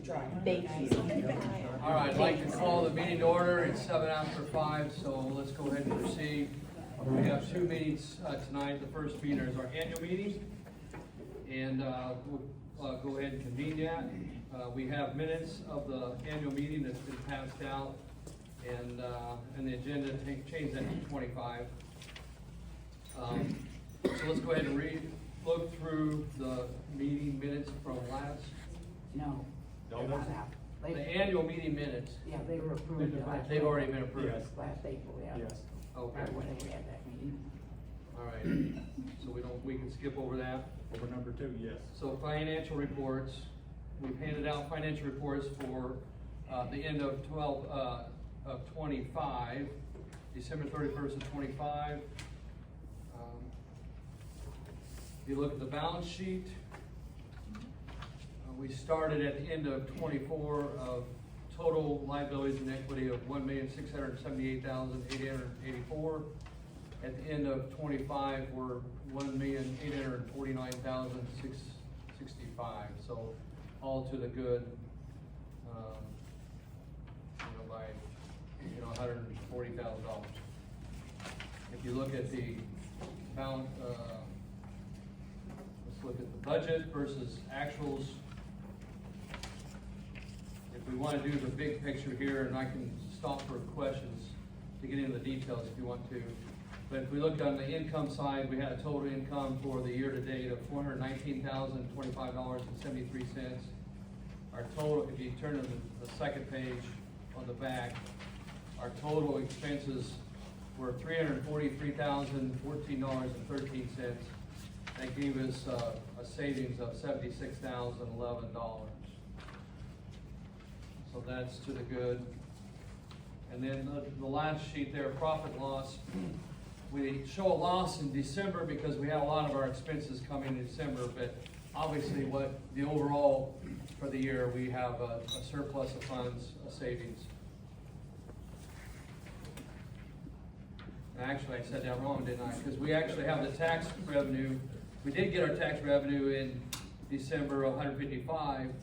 Thank you. All right, I'd like to call the meeting to order. It's 5:07, so let's go ahead and proceed. We have two meetings tonight. The first meeting is our annual meeting, and we'll go ahead and convene that. We have minutes of the annual meeting that's been passed out, and the agenda changed that to 25. So let's go ahead and look through the meeting minutes from last. No, they're not out. The annual meeting minutes. Yeah, they were approved. They've already been approved. Yes. Last April, yeah. Yes. Okay. Right when we had that meeting. All right, so we can skip over that. Over number 2, yes. So financial reports, we've handed out financial reports for, the end of 25, December 31st of 25. If you look at the balance sheet, we started at the end of 24 of total liabilities and equity of $1,678,884. At the end of 25, we're $1,849,665. So all to the good, by $140,000. If you look at the balance, let's look at the budget versus actuals. If we want to do the big picture here, and I can stop for questions to get into the details if you want to. But if we look on the income side, we had a total income for the year to date of $419,025.73. Our total, if you turn to the second page on the back, our total expenses were $343,014.13. That gave us a savings of $76,011. So that's to the good. And then the last sheet there, profit loss. We show a loss in December because we had a lot of our expenses coming in December, but obviously what the overall for the year, we have a surplus of funds, a savings. Actually, I said that wrong, didn't I? Because we actually have the tax revenue. We did get our tax revenue in December of $155,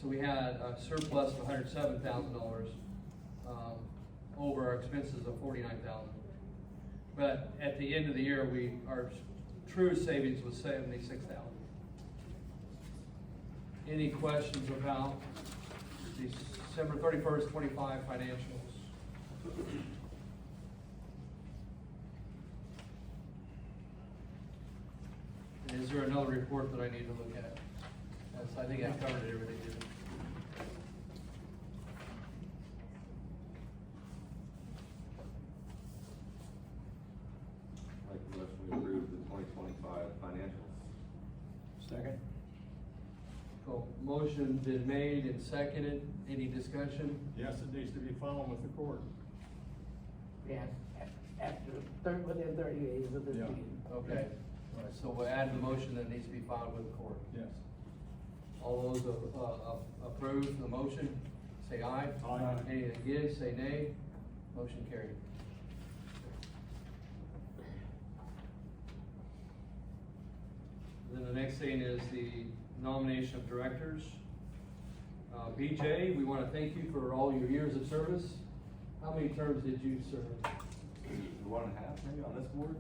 so we had a surplus of $107,000 over our expenses of $49,000. But at the end of the year, our true savings was $76,000. Any questions about December 31st, 25 financials? And is there another report that I need to look at? Yes, I think I covered everything. Didn't I? Make the motion we approve the 2025 financials. Second? Cool. Motion been made and seconded. Any discussion? Yes, it needs to be filed with the court. Yes, within 30 days of this Yeah. meeting. Okay. All right, so we'll add the motion that needs to be filed with the court. Yes. All those approve the motion, say aye. Aye. Any against, say nay. Motion carried. Then the next thing is the nomination of directors. BJ, we want to thank you for all your years of service. How many terms did you serve? 1.5 maybe on this board?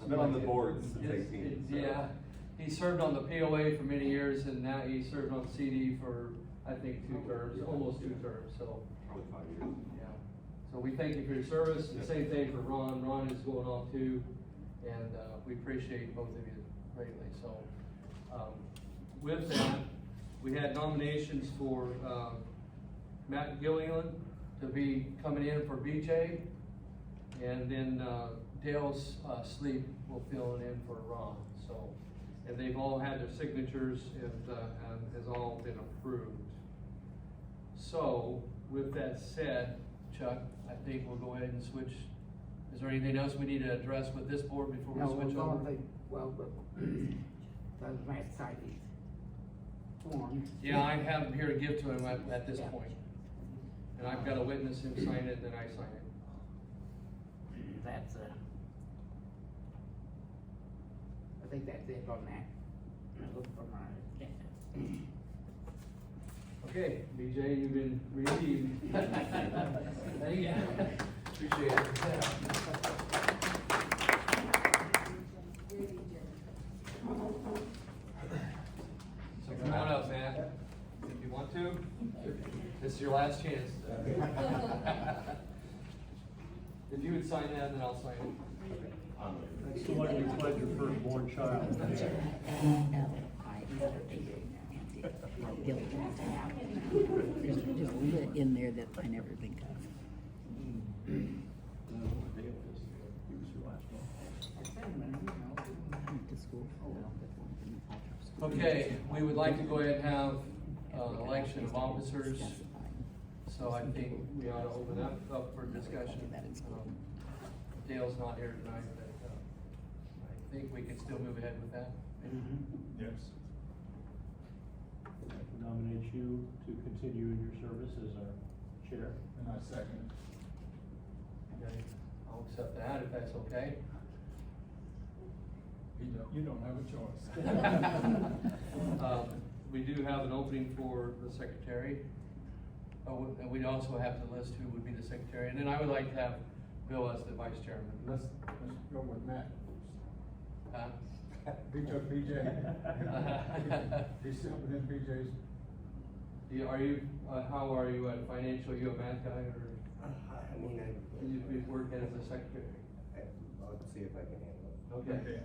I've been on the board since 18. So. Yeah, he served on the POA for many years, and now he served on CD for, I think, 2 terms, almost 2 terms, so. Probably 5 years. Yeah, so we thank you for your service, and the same thing for Ron. Ron is going on too, and we appreciate both of you greatly. So with that, we had nominations for Matt Gilliland to be coming in for BJ, and then Dale's Sleep will fill it in for Ron. So, and they've all had their signatures and has all been approved. So with that said, Chuck, I think we'll go ahead and switch. Is there anything else we need to address with this board before we switch over? Those might sign these forms. Yeah, I have them here to give to him at this Yeah. point. And I've got to witness him sign it, and then I sign it. That's, I think that's it on that. I look for my agenda. Okay, BJ, you've been relieved. Thank you. Appreciate it. So come on up, man, if you want to. This is your last chance. If you would sign that, then I'll sign it. That's the one you pledged your firstborn child. There's a lit in there that I never think of. I went to school for that. Okay, we would like to go ahead and have election of officers. So I think we ought to open that up for discussion. Dale's not here tonight, but I think we can still move ahead with that. Yes. I nominate you to continue in your service as our chair. And I second. Okay, I'll accept that if that's okay. You don't have a choice. We do have an opening for the secretary. And we'd also have to list who would be the secretary. And then I would like to have Bill as the vice chairman. Let's go with Matt. Huh? He took BJ. He's still within BJ's. Are you, how are you at financial? You a math guy or I mean, you be working as a secretary? I'll see if I can handle it. Okay.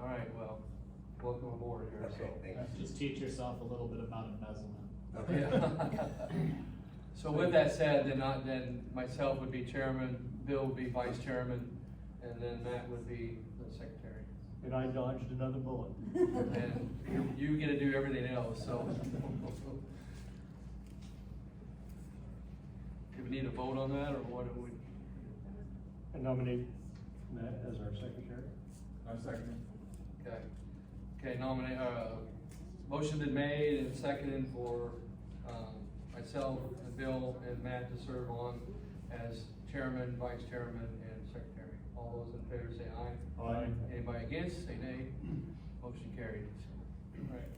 All right, well, welcome aboard here, so. Okay, thank you. Just teach yourself a little bit about embezzlement. Yeah. So with that said, then myself would be chairman, Bill would be vice chairman, and then Matt would be the secretary. And I dodged another bullet. And you get to do everything else, so. Do we need a vote on that, or what do we? I nominate Matt as our secretary. I second. Okay. Okay, motion been made and seconded for, myself and Bill and Matt to serve on as chairman, vice chairman, and secretary. All those in favor say aye. Aye. Anybody against, say nay. Motion carried. All right.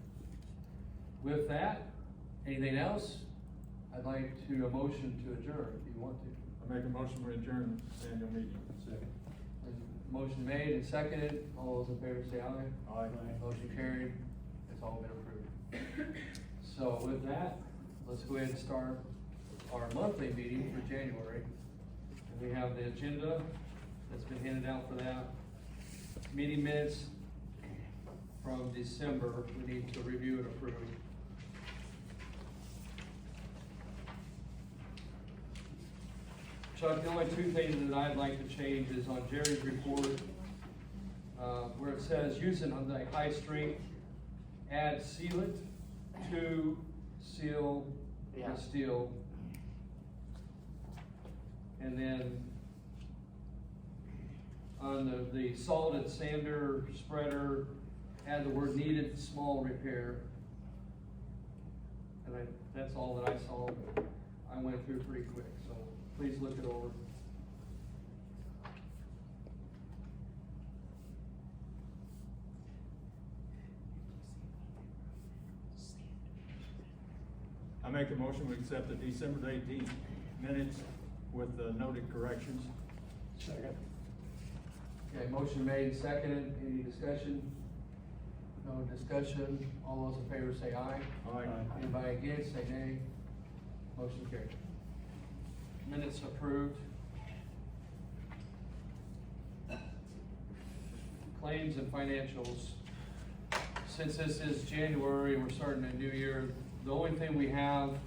With that, anything else? I'd like to, a motion to adjourn, if you want to. I make a motion to adjourn the annual meeting. Second. Motion made and seconded. All those in favor say aye. Aye. Motion carried. It's all been approved. So with that, let's go ahead and start our monthly meeting for January. And we have the agenda that's been handed out for that. Meeting minutes from December, we need to review and approve. Chuck, the only two things that I'd like to change is on Jerry's report, where it says using on the high strength, add sealant to seal the steel. And then on the solid sander spreader, add the word needed small repair. And that's all that I saw, but I went through pretty quick, so please look it over. I make a motion to accept the December 18th minutes with the noted corrections. Second. Okay, motion made, seconded, any discussion? No discussion, all those in favor say aye. Aye. Anybody against, say nay. Motion carried. Minutes approved. Claims and financials. Since this is January, we're starting a new year, the only thing we have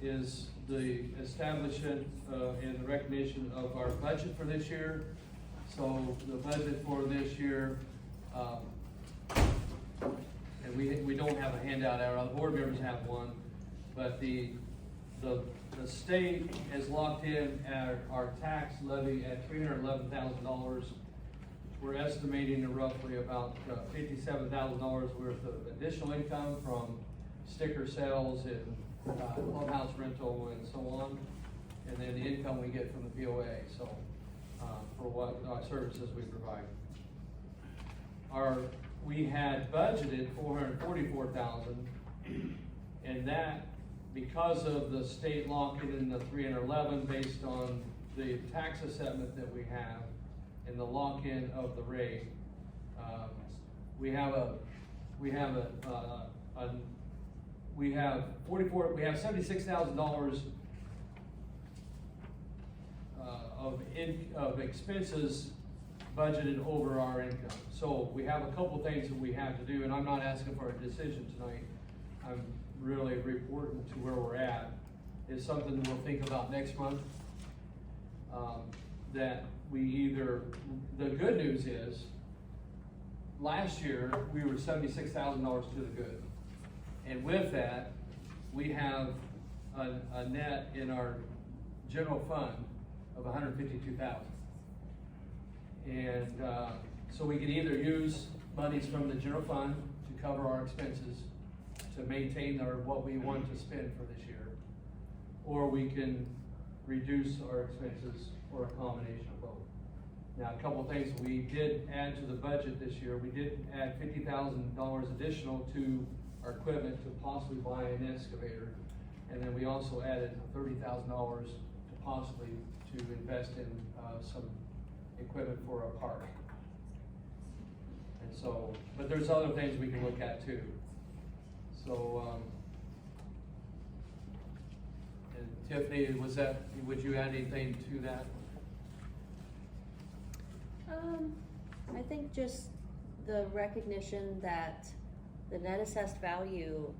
is the establishment and the recognition of our budget for this year. So the budget for this year, and we don't have a handout out, our board members have one, but the state has locked in our tax levy at $311,000. We're estimating roughly about $57,000 worth of additional income from sticker sales and clubhouse rental and so on, and then the income we get from the POA. So for what services we provide. We had budgeted $444,000, and that because of the state locking in the 311 based on the tax assessment that we have and the lock-in of the rate, we have $76,000 of expenses budgeted over our income. So we have a couple things that we have to do, and I'm not asking for a decision tonight. I'm really reporting to where we're at. It's something we'll think about next month. That we either, the good news is, last year, we were $76,000 to the good. And with that, we have a net in our general fund of $152,000. And so we can either use monies from the general fund to cover our expenses, to maintain what we want to spend for this year, or we can reduce our expenses, or a combination of both. Now, a couple things we did add to the budget this year. We did add $50,000 additional to our equipment to possibly buy an excavator. And then we also added $30,000 to possibly to invest in some equipment for a park. And so, but there's other things we can look at too. So, and Tiffany, would you add anything to that? I think just the recognition that the net assessed value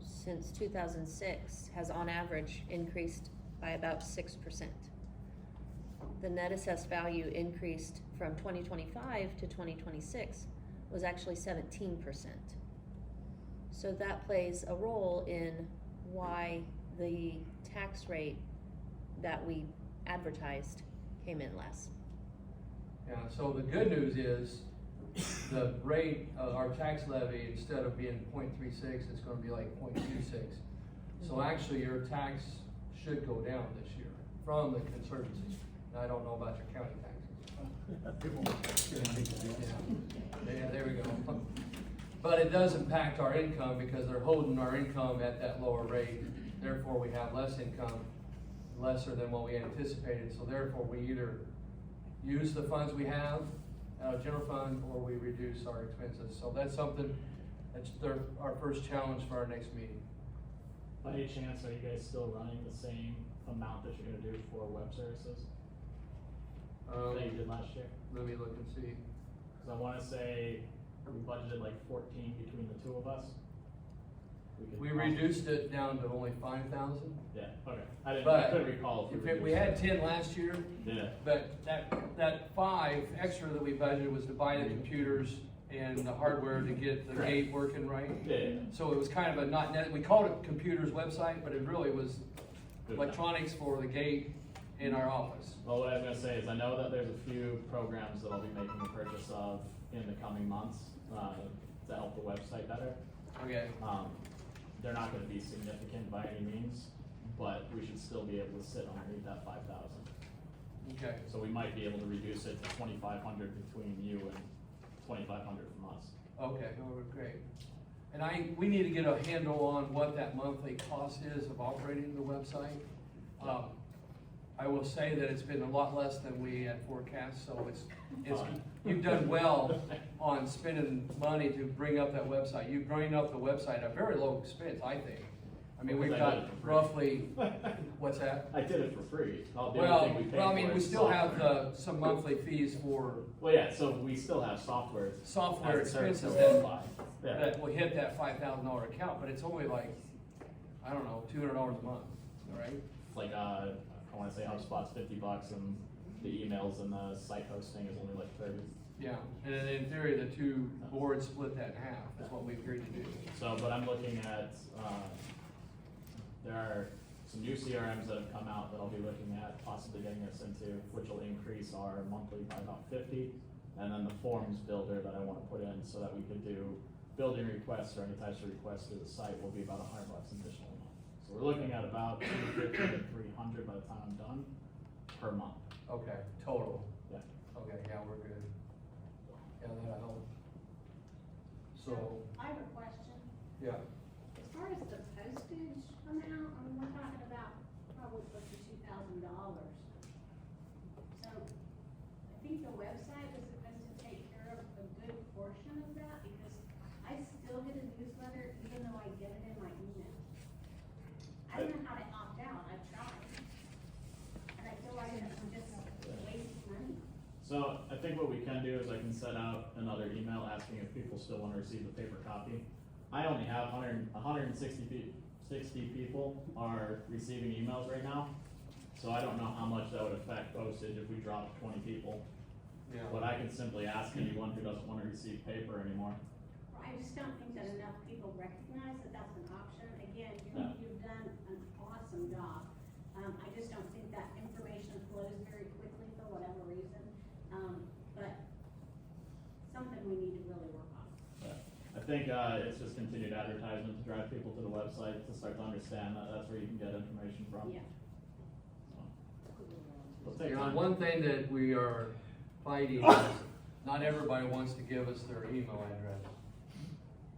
since 2006 has on average increased by about 6%. The net assessed value increased from 2025 to 2026 was actually 17%. So that plays a role in why the tax rate that we advertised came in less. Yeah, so the good news is the rate of our tax levy, instead of being 0.36, it's gonna be like 0.26. So actually your tax should go down this year from the conservancy. Now, I don't know about your county taxes. Yeah, there we go. But it does impact our income because they're holding our income at that lower rate. Therefore, we have less income, lesser than what we anticipated. So therefore, we either use the funds we have out of general fund, or we reduce our expenses. So that's something, that's our first challenge for our next meeting. By any chance, are you guys still running the same amount that you're gonna do for web services that you did last year? Let me look and see. Cause I wanna say we budgeted like 14 between the two of us. could We possibly- reduced it down to only 5,000. Yeah, okay. I But couldn't recall if If we had 10 last year, Yeah. but that 5 extra that we budgeted was to buy the computers and the hardware to get the Correct. gate working right. Yeah. So it was kind of a not net, we called it computers website, but it really was Good. electronics for the gate in our office. Well, what I was gonna say is I know that there's a few programs that I'll be making a purchase of in the coming months, to help the website better. Okay, They're not gonna be significant by any means, but we should still be able to sit underneath that 5,000. okay. So we might be able to reduce it to 2,500 between you and 2,500 from us. Okay, oh, great. And we need to get a handle on what that monthly cost is of operating the website. I will say that it's been a lot less than we had forecast, so it's, Fine. you've done well on spending money to bring up that website. You've bring up the website at a very low expense, I think. I mean, we've Because I did got it for free. roughly, what's that? I did it for free. The only Well, thing we paid I mean, for we is still have software. some monthly fees for Well, yeah, so we still have software. software as a service expenses that we that, buy. Yeah. that will hit that $5,000 account, but it's only like, I don't know, $200 a month, all right? Like, I wanna say HubSpot's $50 and the emails and the site hosting is only like 30. Yeah, and then in theory, the two boards split that in half, is what we agreed to do. So, but I'm looking at, there are some new CRMs that have come out that I'll be looking at possibly getting us into, which will increase our monthly by about 50. And then the forms builder that I wanna put in so that we could do building requests or any types of requests through the site will be about $100 additional a month. So we're looking at about 250 to 300 by the time I'm done per month. Okay, total. Yeah. Okay, yeah, we're good. Yeah, that'll help. So, I have a question. yeah, As far as the postage amount, So I think what we can do is I can set out another email asking if people still wanna receive the paper copy. I only have 160 people are receiving emails right now, so I don't know how much that would affect postage if we dropped 20 people. Yeah. But I can simply ask anyone who doesn't wanna receive paper anymore. I just don't think that enough people recognize that that's an option. Again, Yeah. you've done an awesome job. I just don't think that information flows very quickly for whatever reason. But something we need to really work on. I think, it's just continued advertisement to drive people to the website to start to understand that that's where you can get information from. Yeah. Let's take You know, time. one thing that we are fighting is not everybody wants to give us their email address.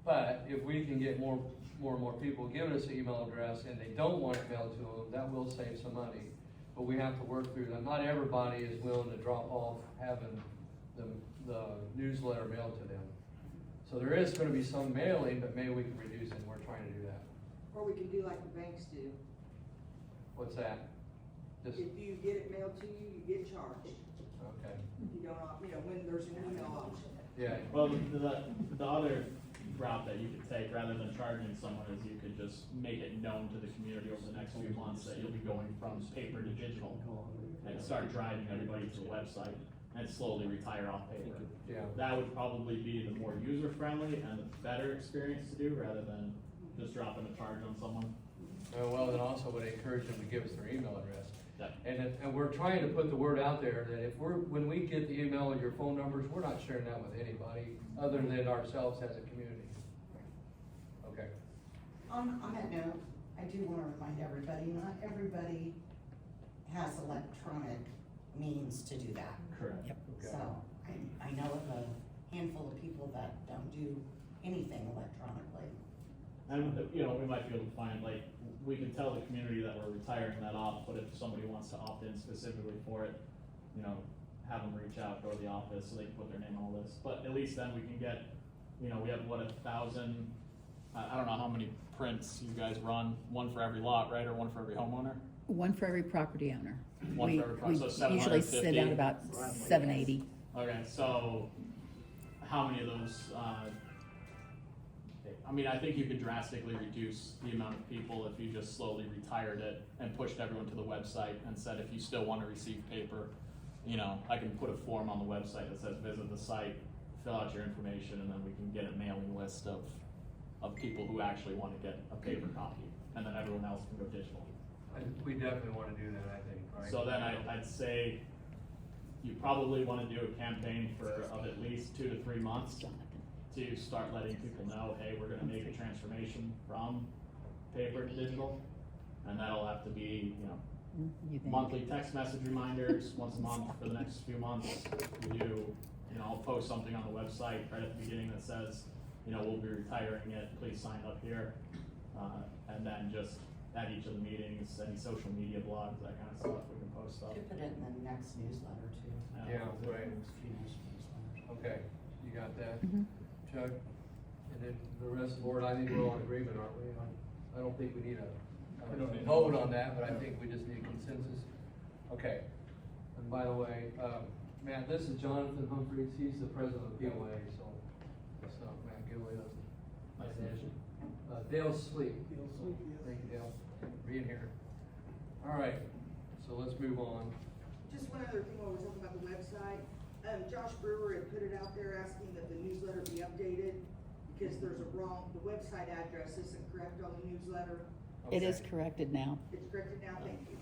But if we can get more and more people giving us an email address and they don't want it mailed to them, that will save some money. But we have to work through that. Not everybody is willing to drop off having the newsletter mailed to them. So there is gonna be some mailing, but maybe we can reduce it, and we're trying to do that. Or we can do like the banks do. What's that? Just, If you get it mailed to you, you get charged. okay, You don't, when there's an email option. yeah. Well, the other route that you could take, rather than charging someone, is you could just make it known to the community over the next few months that you'll be going from paper to digital, and start driving everybody to the website, and slowly retire off paper. Yeah. That would probably be the more user-friendly and the better experience to do, rather than just dropping a charge on someone. Well, then also would encourage them to give us their email address. Yeah. And we're trying to put the word out there that when we get the email and your phone numbers, we're not sharing that with anybody other than ourselves as a community. Okay. On that note, I do wanna remind everybody, not everybody has electronic means to do that. Correct. So, I know of a handful of people that don't do anything electronically. And, we might be able to find, like, we can tell the community that we're retiring that off, but if somebody wants to opt in specifically for it, have them reach out, go to the office so they can put their name on the list. But at least then we can get, we have 1,000, I don't know how many prints you guys run, one for every lot, right, or one for every homeowner? One for every property owner. One for every property, so We usually send 750. out about 780. Okay, so how many of those, I think you could drastically reduce the amount of people if you just slowly retired it and pushed everyone to the website and said, if you still want to receive paper, I can put a form on the website that says visit the site, fill out your information, and then we can get a mailing list of people who actually want to get a paper copy, and then everyone else can go digital. We definitely wanna do that, I think, right? So then I'd say you probably wanna do a campaign of at least 2 to 3 months to start letting people know, hey, we're gonna make a transformation from paper to digital. And that'll have to be, You think? monthly text message reminders, once a month for the next few months. We do, I'll post something on the website right at the beginning that says, we'll be retiring it, please sign up here. And then just at each of the meetings, any social media blogs, that kind of stuff, we can post stuff. Could put it in the next newsletter too. Yeah, right. Few newsletters. Okay, you got that, Mhm. Chuck? And then the rest of the board, I think we're all in agreement, aren't we? I don't think we need We don't need a vote motion. on that, but I think we just need consensus. Okay, and by the way, Matt, this is Jonathan Humphreys, he's the president of POA, so, Matt Gilly doesn't. Nice to meet you. Dale Sleep. Thank you, Dale, for being here. All right, so let's move on. Just one other thing while we're talking about the website, Josh Brewer had put it out there asking that the newsletter be updated because there's the website address isn't correct on the newsletter. It is Okay. corrected now. It's corrected now, thank you.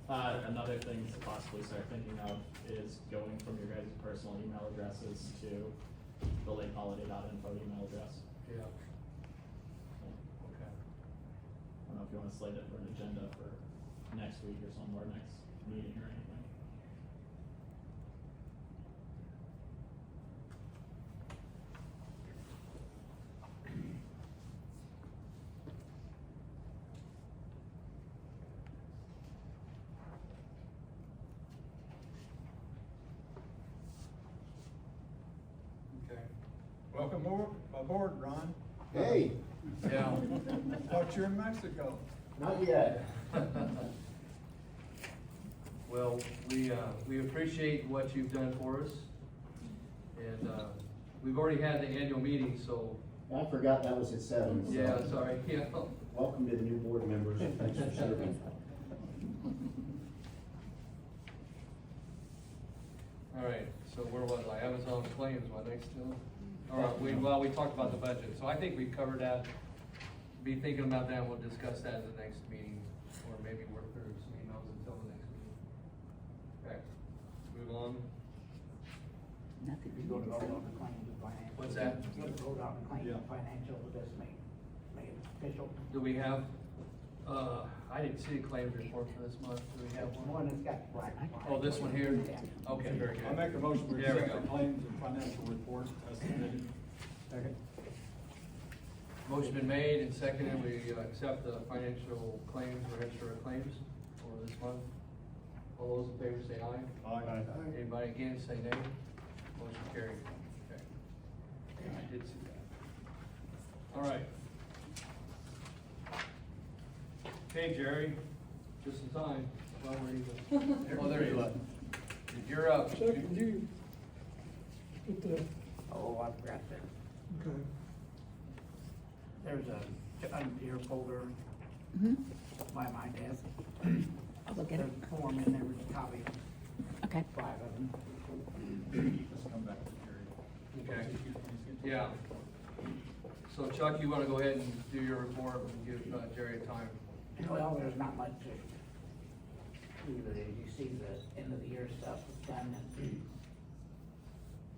Another thing to possibly start thinking of is going from your guys' personal email addresses to the lakeholiday.info email address. Yeah. So, Okay. I don't know if you wanna slate it for an agenda for next week or some, or next meeting or anything. Okay. Welcome aboard, Ron. Hey, Yeah. Thought you were in Mexico. Not yet. Well, we appreciate what you've done for us. And, we've already had the annual meeting, so, I forgot that was at 7. so yeah, sorry, yeah. Welcome to the new board members, and thanks for serving. All right, so where was I? I was on claims, was I still? All right, we talked about the budget, so I think we covered that. Be thinking about that, we'll discuss that in the next meeting, or maybe work through some emails until the next meeting. Okay, move on. Nothing. You go to vote on the claims and financial. What's that? You go to vote on the claims Yeah. and financial, with this made official. Do we have, I didn't see a claims report for this month, do we have That's one? one that's got the black line. Oh, this one here? Yeah. Okay, very good. I make a motion to There we accept the go. claims and financial reports as submitted. Motion been made and seconded, we accept the financial claims, register of claims for this month. All those in favor say aye. Aye. Anybody against, say nay. Motion carried. Okay. Yeah, I did see that. All right. Okay, Jerry, just in time. Well, where are you? Oh, there you are. You're up. Second, you put the, Oh, I forgot that. okay. There's a deer folder Mm-hmm. by my desk. I'll look at There's it. a form in there with a copy, Okay. 5 of them. Let's come back to Jerry. Okay. Yeah. So Chuck, you wanna go ahead and do your report and give Jerry time? Well, there's not much to do there. You see the end of the year stuff is done.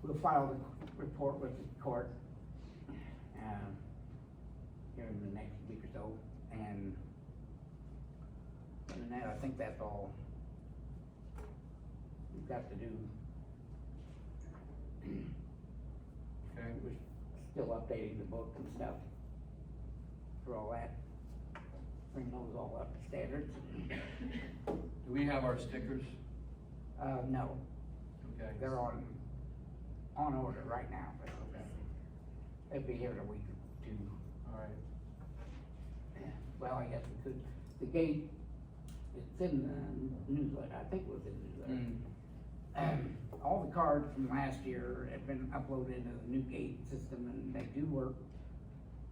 We'll file the report with the court, here in the next week or so, and other than that, I think that's all we've got to do. Okay. We're still updating the book and stuff for all that. Bring those all up to standards. Do we have our stickers? No, Okay. they're on order right now, but they'll be here in a week or two. All right. Well, I guess we could, the gate, it's in the newsletter, I think it was in the newsletter. All the cards from last year have been uploaded into the new gate system, and they do work.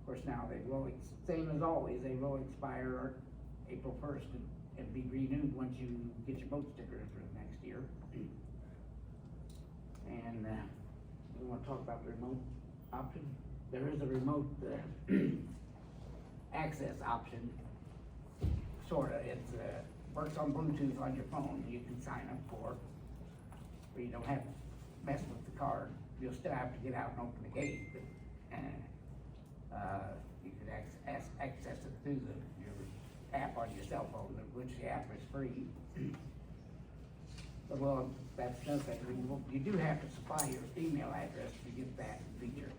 Of course, now they will, same as always, they will expire April 1st and be renewed once you get your boat stickers for the next year. And, we wanna talk about the remote option? There is a remote, access option, sorta, it's, works on Bluetooth on your phone, you can sign up for, where you don't have to mess with the card, you'll still have to get out and open the gate, but, you could access it through your app on your cell phone, which the app is free. But, well, that's another thing, you do have to supply your email address to get that feature.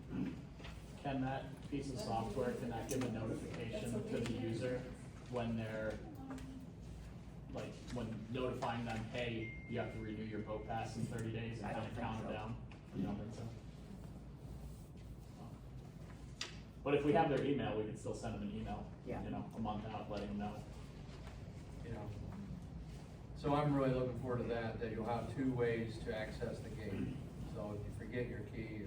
Can that piece of software, can that give a notification to the user when they're, like, when notifying them, hey, you have to renew your boat pass in 30 days and I kind don't of think count so. it down? You don't think so? But if we have their email, we could still send them an email, Yeah. you know, a month out, letting them know. Yeah. So I'm really looking forward to that you'll have 2 ways to access the gate. So if you forget your key,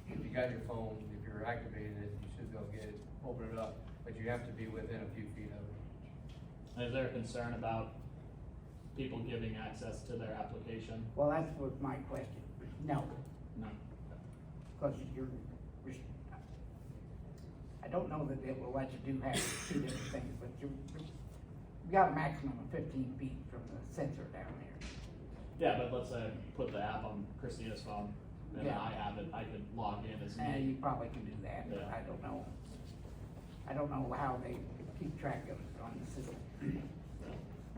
if you got your phone, if you're activated it, you should be able to get it, open it up, but you have to be within a few feet of it. And is there a concern about people giving access to their application? Well, that was my question, no, No. because I don't know that it will let you do have 2 different things, but you got a maximum of 15 feet from the sensor down there. Yeah, but let's say I put the app on Christina's phone, and Yeah. I have it, I could log in as And me. you probably can do that, but Yeah. I don't know. I don't know how they keep track of it on the system.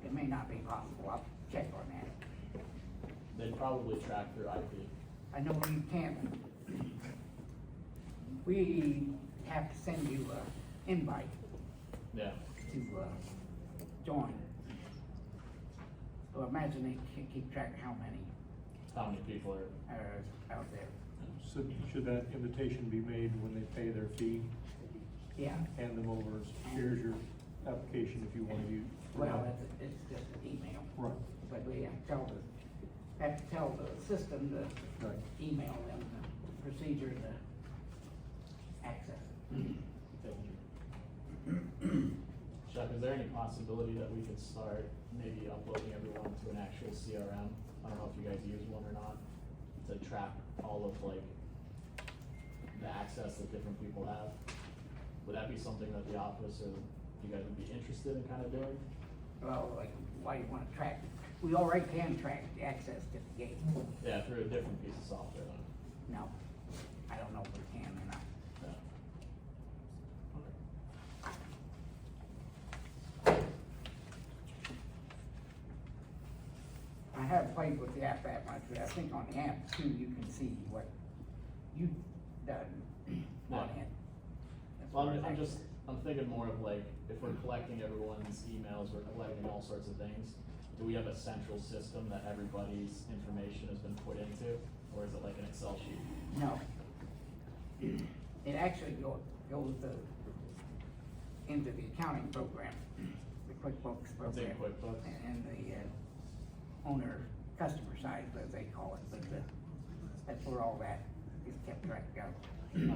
It may not be possible, I'll check on that. They'd probably track through IP. I know you can't. We have to send you an invite Yeah. to, join. So imagine they can keep track of how many How many people are, are out there. So should that invitation be made when they pay their fee? Yeah, Hand them over, as, here's your application if you wanna use. Well, it's just an email. Right. But we have to tell the system to Right. email them the procedure to access it. Chuck, is there any possibility that we could start maybe uploading everyone to an actual CRM? I don't know if you guys use one or not, to track all of like the access that different people have. Would that be something that the office or you guys would be interested in kind of doing? Well, like, why you wanna track, we already can track the access to the gate. Yeah, through a different piece of software then. No, I don't know if we can or not. Yeah. I haven't played with the app that much, but I think on the app too, you can see what you've done on it. That's Well, what I'm thinking more of like, if we're collecting everyone's emails, we're collecting all sorts of things, do we have a central system that everybody's information has been put into, or is it like an Excel sheet? No. It actually goes into the accounting program, the QuickBooks It's program. in QuickBooks? And the, owner, customer side, as they call it, but that's where all that is kept track of. Okay.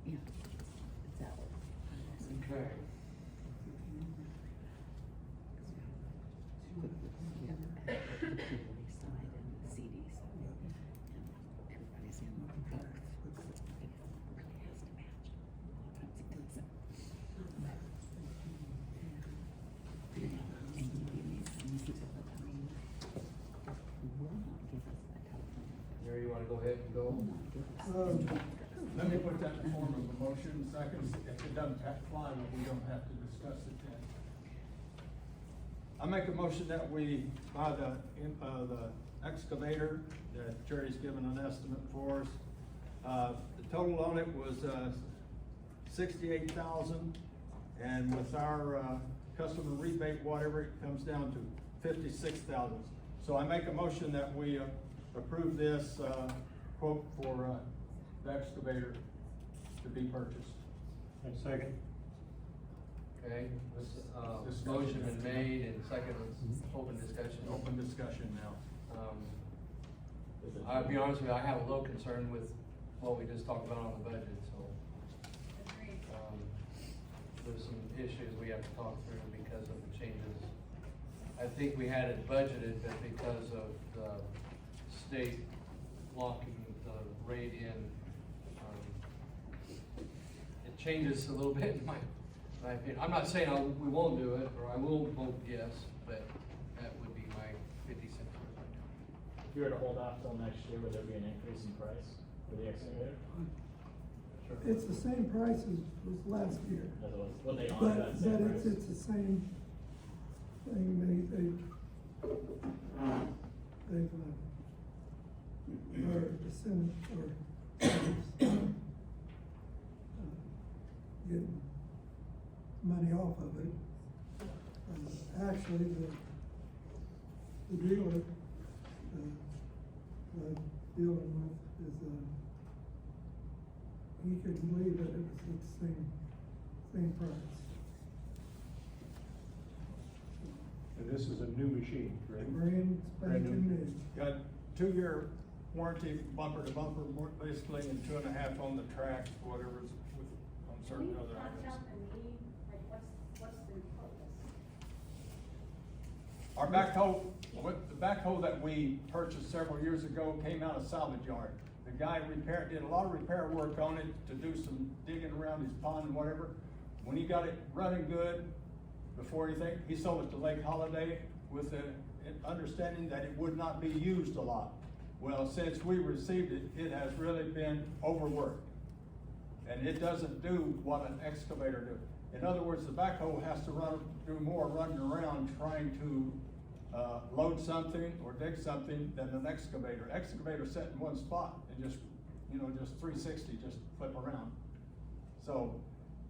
Yeah. It's that one. Okay. Side and the CD side. And everybody's in both. It really has to match. A lot of times it doesn't. And you need some people that, I mean, will not give us a telephone. Gary, you wanna go ahead and go? Will not give us. Let me put that in the form of a motion, second, if it doesn't fly, we don't have to discuss it then. I make a motion that we buy the excavator that Jerry's given an estimate for us. The total on it was, $68,000, and with our, customer rebate, whatever, it comes down to $56,000. So I make a motion that we, approve this, quote for, the excavator to be purchased. And second? Okay, Discussion. motion been made and second, open discussion. Open discussion now. Is it- I'll be honest with you, I have a little concern with what we just talked about on the budget, so. Agreed. There's some issues we have to talk through because of the changes. I think we had it budgeted, but because of the state locking the rate in, it changes a little bit in my opinion. I'm not saying we won't do it, or I will vote yes, but that would be my 50 cents worth right now. If you were to hold off till next year, would there be an increase in price for the excavator? It's the same price as last year. As it was, when they honored that same price? But it's the same thing, they've, or the Senate, or, getting money off of it. Actually, the dealer, dealing with is, he couldn't believe that it was the same price. And this is a new machine, correct? Brand spanking new. Got 2-year warranty, bumper to bumper, basically, and 2.5 on the track, whatever's with, on certain Can you other talk items. about the need, like what's the purpose? Our backhoe, the backhoe that we purchased several years ago came out of salvage yard. The guy did a lot of repair work on it to do some digging around his pond and whatever. When he got it running good, before anything, he sold it to Lake Holiday with the understanding that it would not be used a lot. Well, since we received it, it has really been overworked. And it doesn't do what an excavator do. In other words, the backhoe has to do more running around trying to load something or dig something than an excavator. Excavator set in one spot and just 360, just flip around. So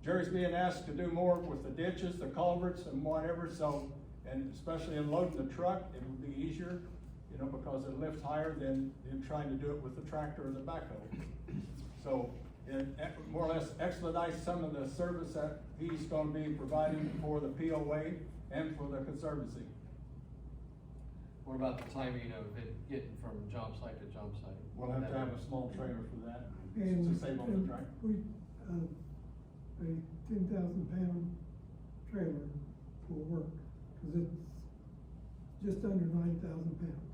Jerry's being asked to do more with the ditches, the culverts and whatever, so, and especially in loading the truck, it would be easier, because it lifts higher than trying to do it with the tractor or the backhoe. So and more or less expedite some of the service that he's gonna be providing for the POA and for the Conservancy. What about the timing of it getting from job site to job site? We'll have to have a small trailer for that, And, to save on the and track. we, a 10,000-pound trailer will work, cause it's just under 9,000 pounds.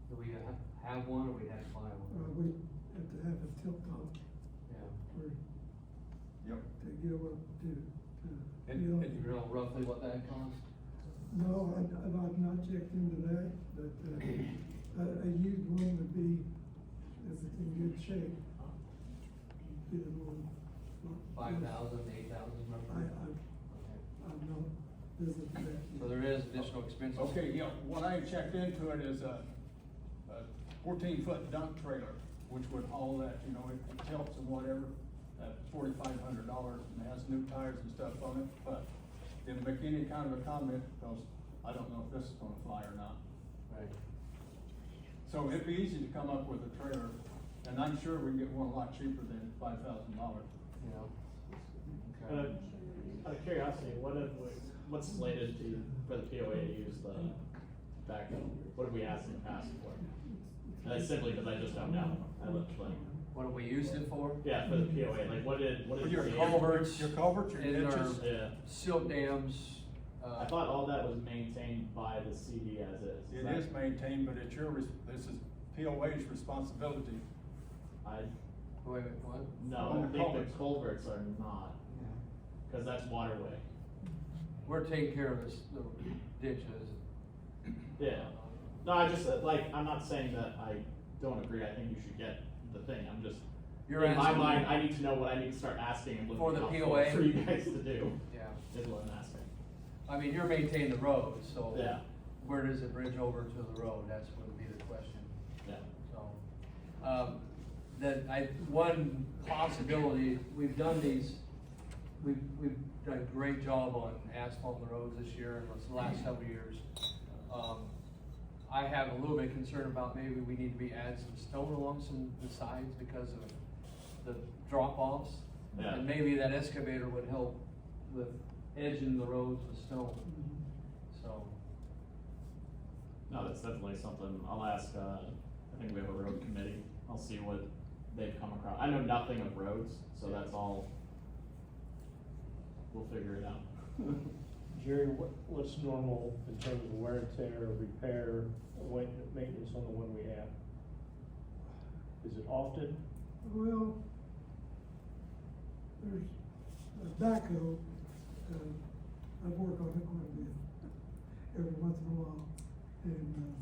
Do we have one, or we have to buy one? We have to have a tilt top Yeah. for, Yep. to go up to, And- you know. Do you know roughly what that costs? No, I've not checked into that, but, a used one would be, if it's in good shape. Get it on. 5,000, 8,000 roughly? Okay. I've not visited that. So there is additional expenses? Okay, yeah, what I checked into it is a 14-foot dump trailer, which would haul that, you know, it tilts and whatever, at $4,500, and has new tires and stuff on it, but didn't make any kind of a comment, because I don't know if this is gonna fly or not. Right. So it'd be easy to come up with a trailer, and I'm sure we can get one a lot cheaper than $5,000. Yeah. Out of curiosity, what's slated for the POA to use the backhoe? What have we asked in the past for? And that's simply because I just don't know. I looked like, What have we used it for? yeah, for the POA, like what did For you your see? culverts, your And our ditches. Yeah, silt dams. I thought all that was maintained by the CD as is. It is maintained, but it's this is POA's responsibility. Wait, what? No, On I the think culverts. the culverts are not, cause that's waterway. We're taking care of this, the ditches. Yeah. No, I just, I'm not saying that I don't agree, I think you should get the thing, I'm just, You're in my asking- mind, I need to know what I need to start asking and For looking the out POA? for you guys to do, Yeah. is what I'm asking. I mean, you're maintaining the road, so. Yeah. Where does it bridge over to the road? That's what would be the question. Yeah. So, one possibility, we've done these, we've done a great job on asphalting the roads this year and the last several years. I have a little bit of concern about maybe we need to be add some stone along the sides because of the drop-offs. Yeah. And maybe that excavator would help with edging the roads with stone, so. No, that's definitely something, I'll ask, I think we have a road committee, I'll see what they've come across. I know nothing of roads, so that's all, we'll figure it out. Jerry, what's normal in terms of wear and tear, repair, maintenance on the one we have? Is it often? Well, there's a backhoe, I work on it quite a bit, every once in a while. And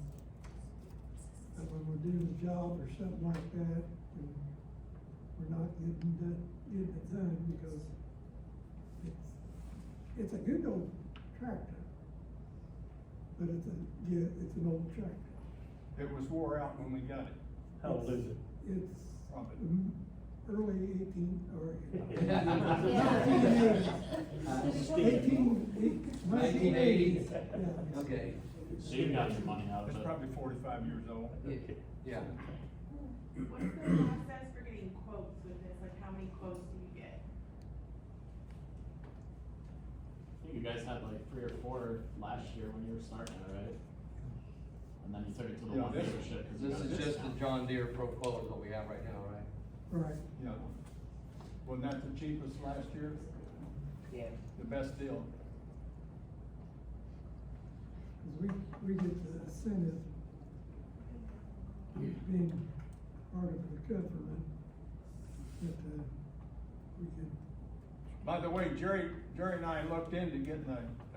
when we're doing a job or something like that, and we're not getting it done because it's a good old tractor, but it's an old tractor. It was wore out when we got it. How old is it? It's Probably. early 18, or. Yeah. 1980s. Yeah. Okay. So you got your money out of It's it. probably 45 years old. Yeah. What's the process for getting quotes with this? Like, how many quotes do you get? I think you guys had like 3 or 4 last year when you were starting it, right? And then you took it to the Yeah, one this- dealership. 'Cause you This got a is just the discount. John Deere Pro Quote is what we have right now, right? Right. Yeah. Wasn't that the cheapest last year? Yeah. The best deal? Cause we get the incentive, being part of the government, that, we could. By the way, Jerry and I looked into getting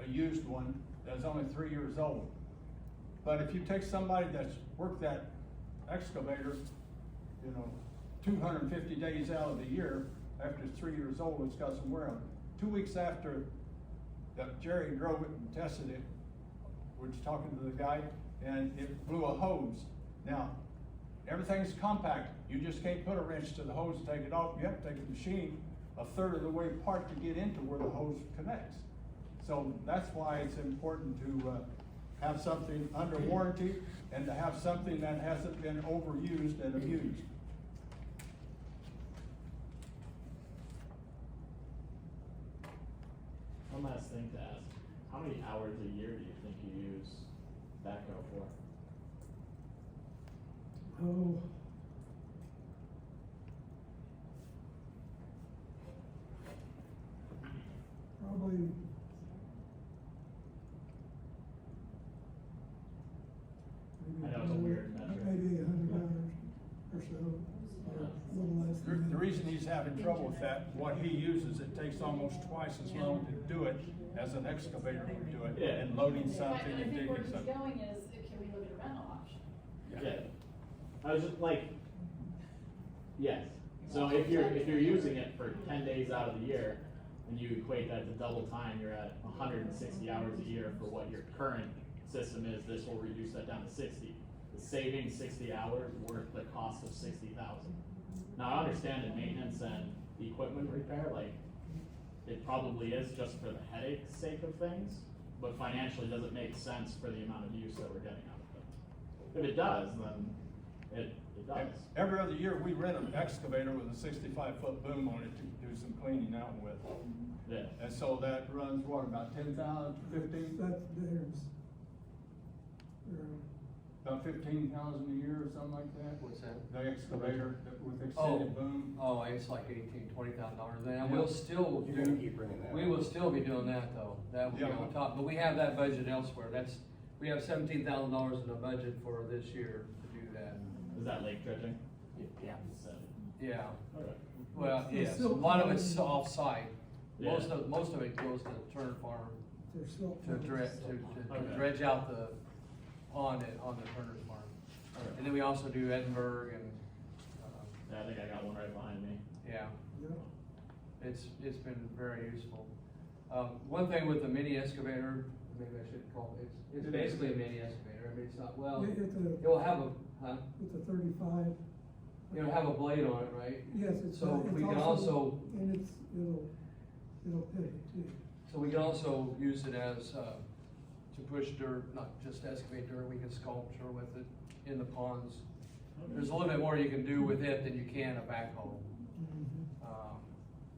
a used one that's only 3 years old. But if you take somebody that's worked that excavator, 250 days out of the year, after it's 3 years old, it's got some wear on it. 2 weeks after that Jerry drove it and tested it, we're just talking to the guy, and it blew a hose. Now, everything's compact. You just can't put a wrench to the hose and take it off. You have to take a machine a third of the way apart to get into where the hose connects. So that's why it's important to have something under warranty and to have something that hasn't been overused and abused. one last thing to ask. How many hours a year do you think you use backhoe for? Oh. Probably. I know it's a weird metric. Maybe 100 hours or so, or a little less than that. The reason he's having trouble with that, what he uses, it takes almost twice as long to do it as an excavator would do it. Yeah. And loading But something I and think where digging he's something. going is, can we look at a rental option? Yeah. I was just like, yes. So if you're using it for 10 days out of the year, and you equate that to double time, you're at 160 hours a year for what your current system is. This will reduce that down to 60. The saving 60 hours worth the cost of 60,000. Now I understand in maintenance and equipment repair, like it probably is just for the headache sake of things, but financially does it make sense for the amount of use that we're getting out of it? If it does, then it does. Every other year, we rent an excavator with a 65-foot boom on it to do some cleaning out with. Yeah. And so that runs, what, about 10,000, 15? That's theirs. About 15,000 a year or something like that? What's that? The excavator with Oh, extended boom? oh, it's like $18,000-$20,000, and Yeah. we'll still You're gonna do, keep bringing that we up. will still be doing that though, that will be Yeah. on top, but we have that budget elsewhere, we have $17,000 in the budget for this year to do that. Is that lake dredging? Yeah. So, Yeah, okay. well, It's yes, a still lot of it's fine. off-site, Yeah. most of it goes to Turner Farm They're still. to dredge, to Okay. dredge out the pond on the Turner's Farm. Okay. And then we also do Edinburgh and, Yeah, I think I got one right behind me. yeah. Yeah. It's been very useful. One thing with the mini excavator, maybe I should call it, it's basically a mini excavator, I mean, it's not, well, It's it will have a, huh? With the 35. It'll have a blade on it, right? Yes, it's. So it's we can also, And it'll pay too. so we can also use it as, to push dirt, not just excavate dirt, we can sculpture with it in the ponds. There's a little bit more you can do with it than you can a backhoe. Mhm.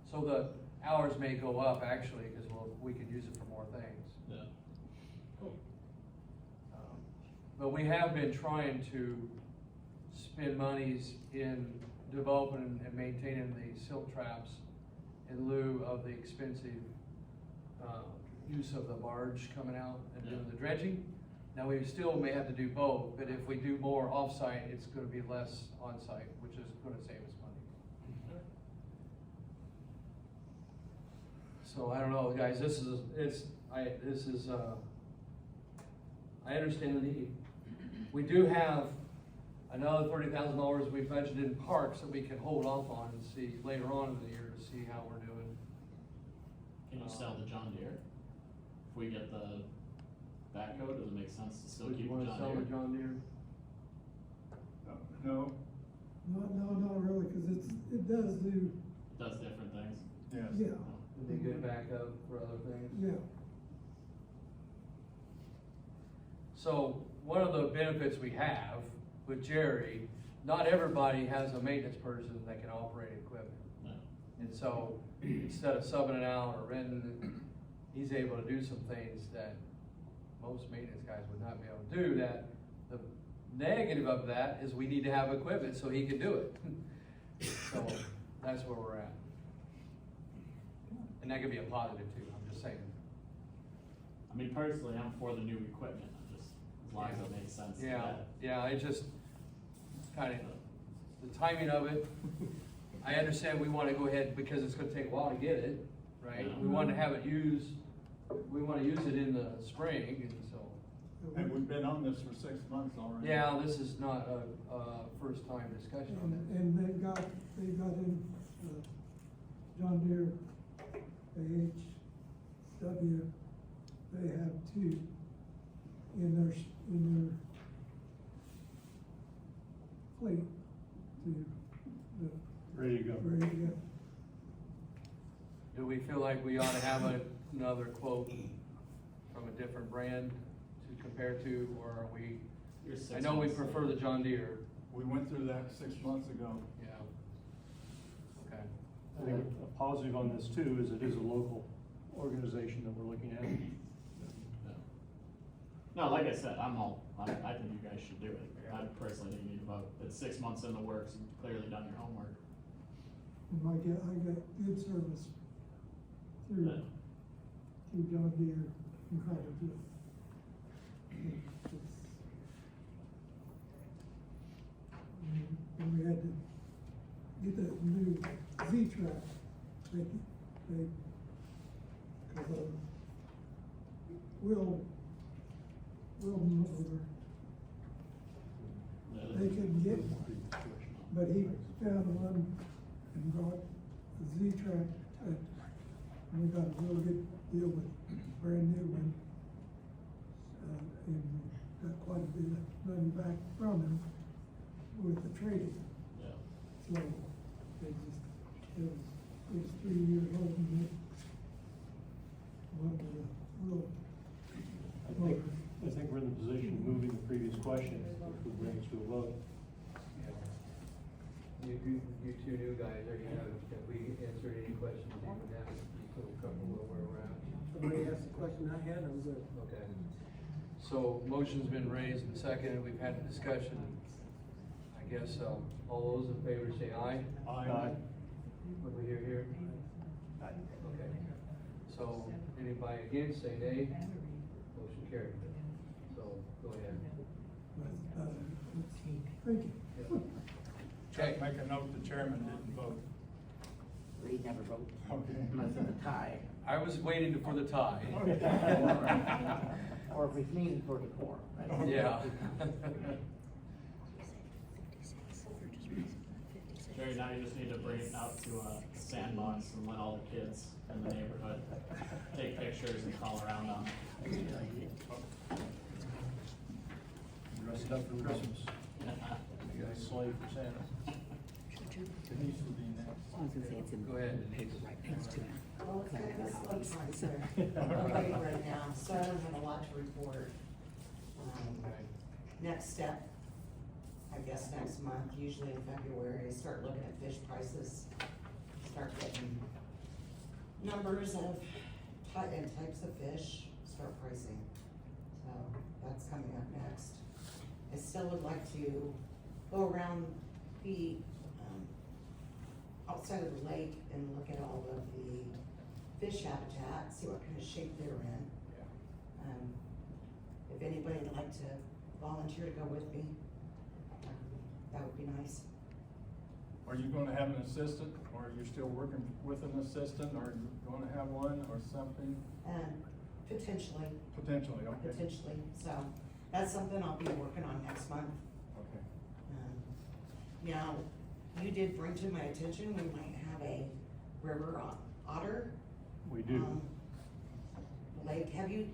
So the hours may go up actually, because we could use it for more things. Yeah. But we have been trying to spend monies in developing and maintaining the silt traps in lieu of the expensive, use of the barge coming out and doing the dredging. Now, we still may have to do both, but if we do more off-site, it's gonna be less on-site, which is gonna save us money. So I don't know, guys, I understand the need. We do have another $30,000 we budgeted in parks that we can hold off on and see later on in the year to see how we're doing. Can you sell the John Deere? If we get the backhoe, does it make sense to still Would you keep wanna the sell the John Deere? John Deere? No, Not really, cause it does do, It does different things. yes. yeah, Would be good backup for other things? yeah. So, one of the benefits we have with Jerry, not everybody has a maintenance person that can operate equipment. No. And so, instead of subbing it out or renting it, he's able to do some things that most maintenance guys would not be able to do. That the negative of that is we need to have equipment so he can do it. So, that's where we're at. And that could be a positive too, I'm just saying. I mean, personally, I'm for the new equipment, I'm just, as long as it makes sense to Yeah, get. yeah, I just kind of, the timing of it, I understand we want to go ahead because it's gonna take a while to get it, right? Yeah. We want to have it used, we want to use it in the spring, and so. And we've been on this for 6 months already. Yeah, this is not a first time discussion on it. And they've got in, John Deere, AHW, they have two in their fleet Ready to go. ready to go. Do we feel like we ought to have another quote from a different brand to compare to, or are we? You're 6 I know we months prefer later. the John Deere, We went through that 6 months ago. yeah. Okay. I think a positive on this too is it is a local organization that we're looking at. No, like I said, I think you guys should do it. I personally think you need to vote. It's 6 months in the works, you've clearly done your homework. I got good service through John Deere and Carter. And we had to get that new Z-Track, cause Will motor, they couldn't get one, but he found one and brought the Z-Track, and we got a real good deal with a brand new one. And we got quite a bit of money back from him with the trading. Yeah. So, it was 3 years old and it was real. I think we're in the position of moving the previous question, which would bring us to a vote. You two new guys, have we answered any questions you would have? You feel comfortable where we're at? Somebody asked the question I had, I'm good. Okay. So motion's been raised and seconded, we've had a discussion. I guess, all those in favor say aye. Aye. What do we hear here? Okay. So anybody against, say nay. Motion carried. So go ahead. Thank you. Check, make a note, the chairman didn't vote. We never vote. Okay. Unless it's a tie. I was waiting for the tie. Or if it's needed for the quorum. Yeah. Jerry, now you just need to bring it out to a sandbox and let all the kids in the neighborhood take pictures and call around on it. Dressed up for Christmas. You guys slave for Santa. Denise will be next. Go ahead. Right next to it. Well, it's gonna be slow time, sir. Okay, right now, so I don't have a lot to report. Next step, I guess next month, usually in February, start looking at fish prices. Start getting numbers of types of fish, start pricing. So that's coming up next. I still would like to go around the, outside of the lake and look at all of the fish habitat, see what kind of shape they're in. If anybody would like to volunteer to go with me, that would be nice. Are you gonna have an assistant, or you're still working with an assistant, or you gonna have one, or something? Potentially. Potentially, okay. Potentially, so that's something I'll be working on next month. Okay. Now, you did bring to my attention, we might have a river otter. We do. Lake, have you,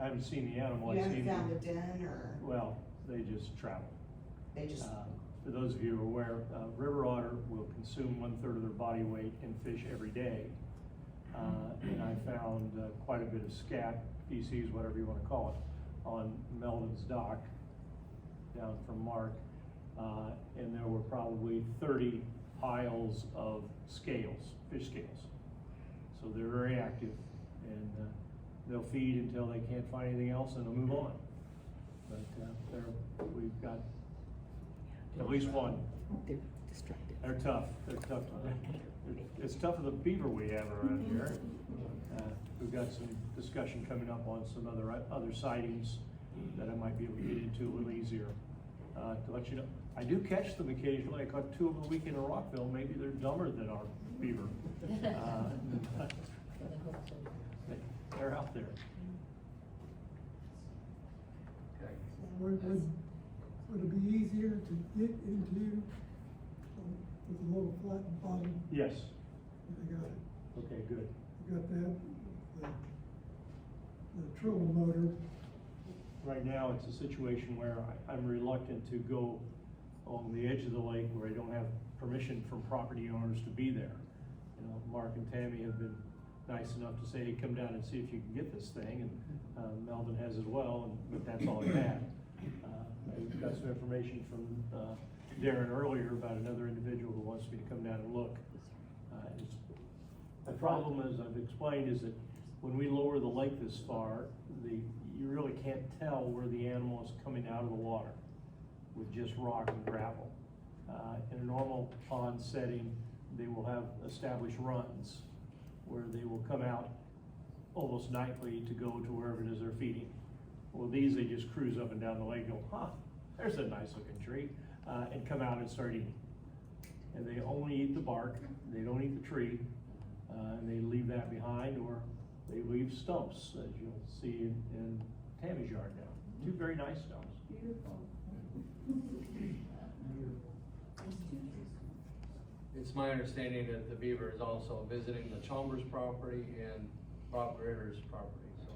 I haven't seen the animal. you I've haven't seen found a them. den or, Well, they just travel. they just, For those of you who are aware, river otter will consume 1/3 of their body weight in fish every day. And I found quite a bit of scat, feces, whatever you wanna call it, on Melvin's dock down from Mark. And there were probably 30 piles of scales, fish scales. So they're very active, and they'll feed until they can't find anything else and they'll move on. But we've got at least one. They're destructive. They're tough. It's tough of the beaver we have around here. We've got some discussion coming up on some other sightings that I might be able to get into a little easier. To let you know, I do catch them occasionally. I caught 2 over the weekend in Rockville. Maybe they're dumber than our beaver. They're out there. Okay. Would it be easier to get into with a little flat bottom? Yes. I got it. Okay, good. I got that. The triple motor. Right now, it's a situation where I'm reluctant to go on the edge of the lake where I don't have permission from property owners to be there. You know, Mark and Tammy have been nice enough to say, hey, come down and see if you can get this thing, and Melvin has as well, but that's all I had. I got some information from Darren earlier about another individual who wants me to come down and look. The problem, as I've explained, is that when we lower the lake this far, you really can't tell where the animal is coming out of the water with just rock and gravel. In a normal pond setting, they will have established runs where they will come out almost nightly to go to wherever it is they're feeding. Well, these, they just cruise up and down the lake and go, huh, there's a nice looking tree, and come out and start eating. And they only eat the bark, they don't eat the tree, and they leave that behind, or they leave stumps, as you'll see in Tammy's yard now. Two very nice stumps. It's my understanding that the beaver is also visiting the Chalmers property and Bob Gritter's property, so.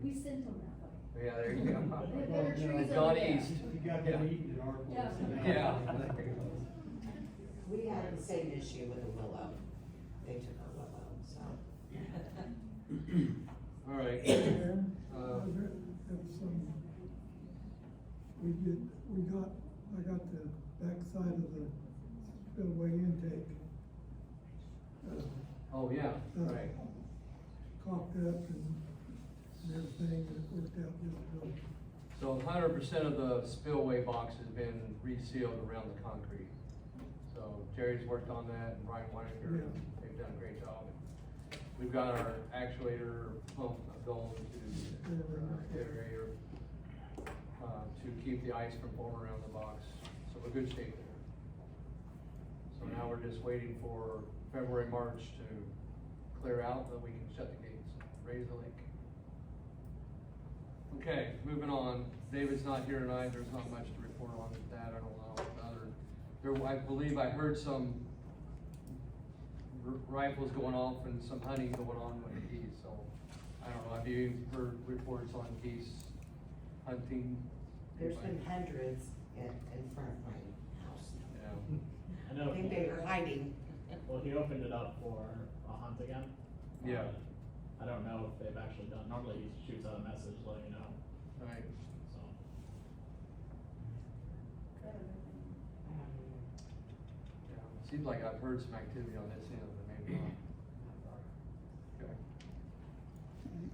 We sent them that way. Yeah, there you go. They have better trees They've over gone there. east. You got that eaten at our place. Yeah. We had the same issue with the willow. They took our willow, so. All right. And, that's some, I got the backside of the spillway intake. Oh, yeah, right. Caulked up and everything, and it worked out just well. So 100% of the spillway box has been resealed around the concrete. So Jerry's worked on that, and Ryan Weininger, Yeah. they've done a great job. We've got our actuator pump going to aerator to keep the ice from forming around the box. So we're good shape there. So now we're just waiting for February, March to clear out, then we can shut the gates, raise the lake. Okay, moving on. David's not here tonight. There's not much to report on that. I don't know. I believe I heard some rifles going off and some hunting going on with the geese. So I don't know. Have you heard reports on geese hunting? There's been hundreds in front of my house. Yeah. I know. I think they were hiding. Well, he opened it up for a hunt again. Yeah. I don't know if they've actually done, normally he shoots out a message letting you know, Right. so. Yeah. Seems like I've heard some activity on this end, but maybe not. Okay.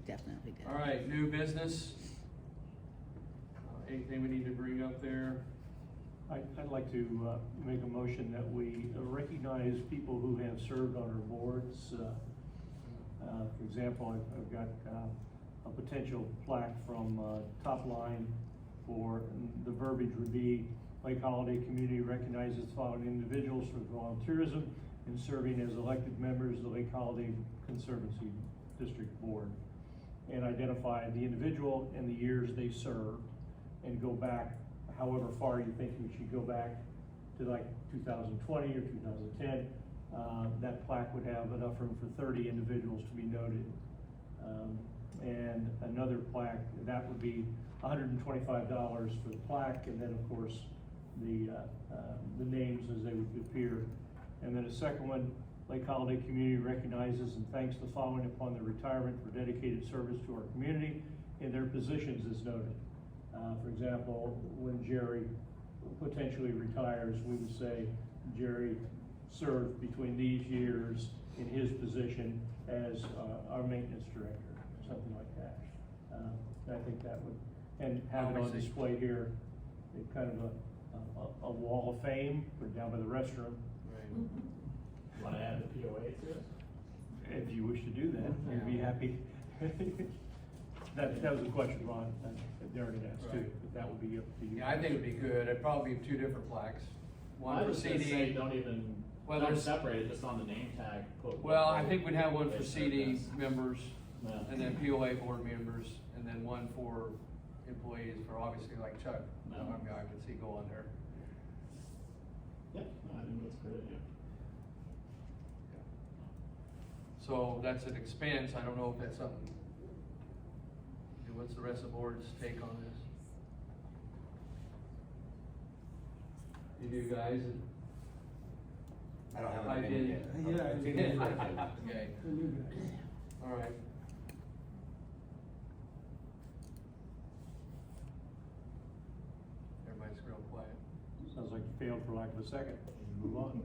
Definitely did. All right, new business. Anything we need to bring up there? I'd like to make a motion that we recognize people who have served on our boards. For example, I've got a potential plaque from Top Line for the verbiage would be Lake Holiday Community recognizes the following individuals for volunteerism in serving as elected members of the Lake Holiday Conservancy District Board, and identify the individual and the years they served, and go back however far you think we should go back to, like 2020 or 2010. That plaque would have enough room for 30 individuals to be noted. And another plaque, that would be $125 for the plaque, and then of course the names as they would appear. And then a second one, Lake Holiday Community recognizes and thanks the following upon their retirement for dedicated service to our community in their positions as noted. For example, when Jerry potentially retires, we would say Jerry served between these years in his position as our maintenance director, something like that. I think that would, and have it on display here, it kind of a wall of fame, put down by the restroom. Right. Want to add the POA to it? If you wish to do that, I'd be happy. That was a question Ron, Darren had asked too, Right. but that would be up to you. Yeah, I think it'd be good. It'd probably be two different plaques. One I for was gonna say, CD. don't even, Well, don't there's- separate it, just on the name tag. Put Well, what I think we'd have one for they CD served as. members, Yeah. and then POA board members, and then one for employees, for obviously like Chuck, Yeah. one guy would see go on there. Yep, no, I think that's a good idea. So that's an expense. I don't know if that's something. What's the rest of the board's take on this? You do, guys? I don't have I an opinion did. yet. Yeah, it's You good. did? Okay, The new guy. all right. Everybody's real quiet. Sounds like you failed for lack of a second. Move on.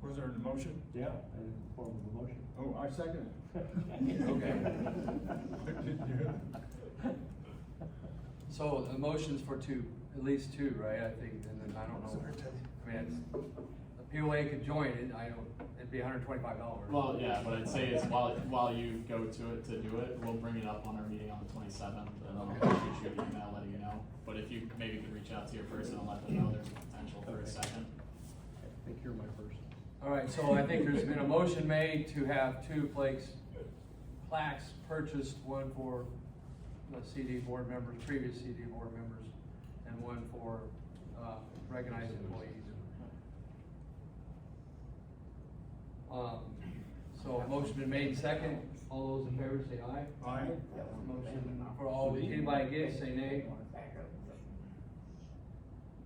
Was there a motion? Yeah, in the form of a motion. Oh, I second it. Okay. So the motion's for two, at least two, right, I think, and then I don't know. I mean, it's, the POA could join it, it'd be $125. Well, yeah, but I'd say is while you go to it to do it, we'll bring it up on our meeting on the 27th, and I'll shoot you an email letting you know. But if you maybe could reach out to your person and let them know there's a potential for a second. I think you're my person. All right, so I think there's been a motion made to have two plaques purchased, one for the CD board members, previous CD board members, and one for, recognized employees. So motion been made second, all those in favor say aye. Aye. Motion for all, anybody against, say nay.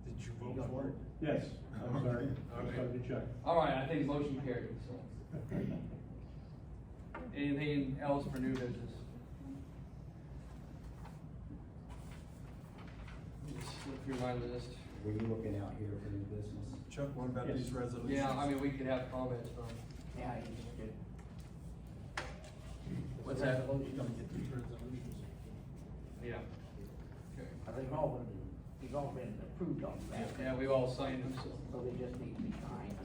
Did you vote for it? Yes, I'm sorry. I Okay. started to check. All right, I think motion carried, so. Anything else for new business? Just look through my list. Were you looking out here for new business? Chuck, what about Yes. these resolutions? Yeah, I mean, we could have comments from. Yeah, you just did. What's that? Yeah. Okay. They've all been approved on that. Yeah, we've all signed them, so. So they just need to be signed.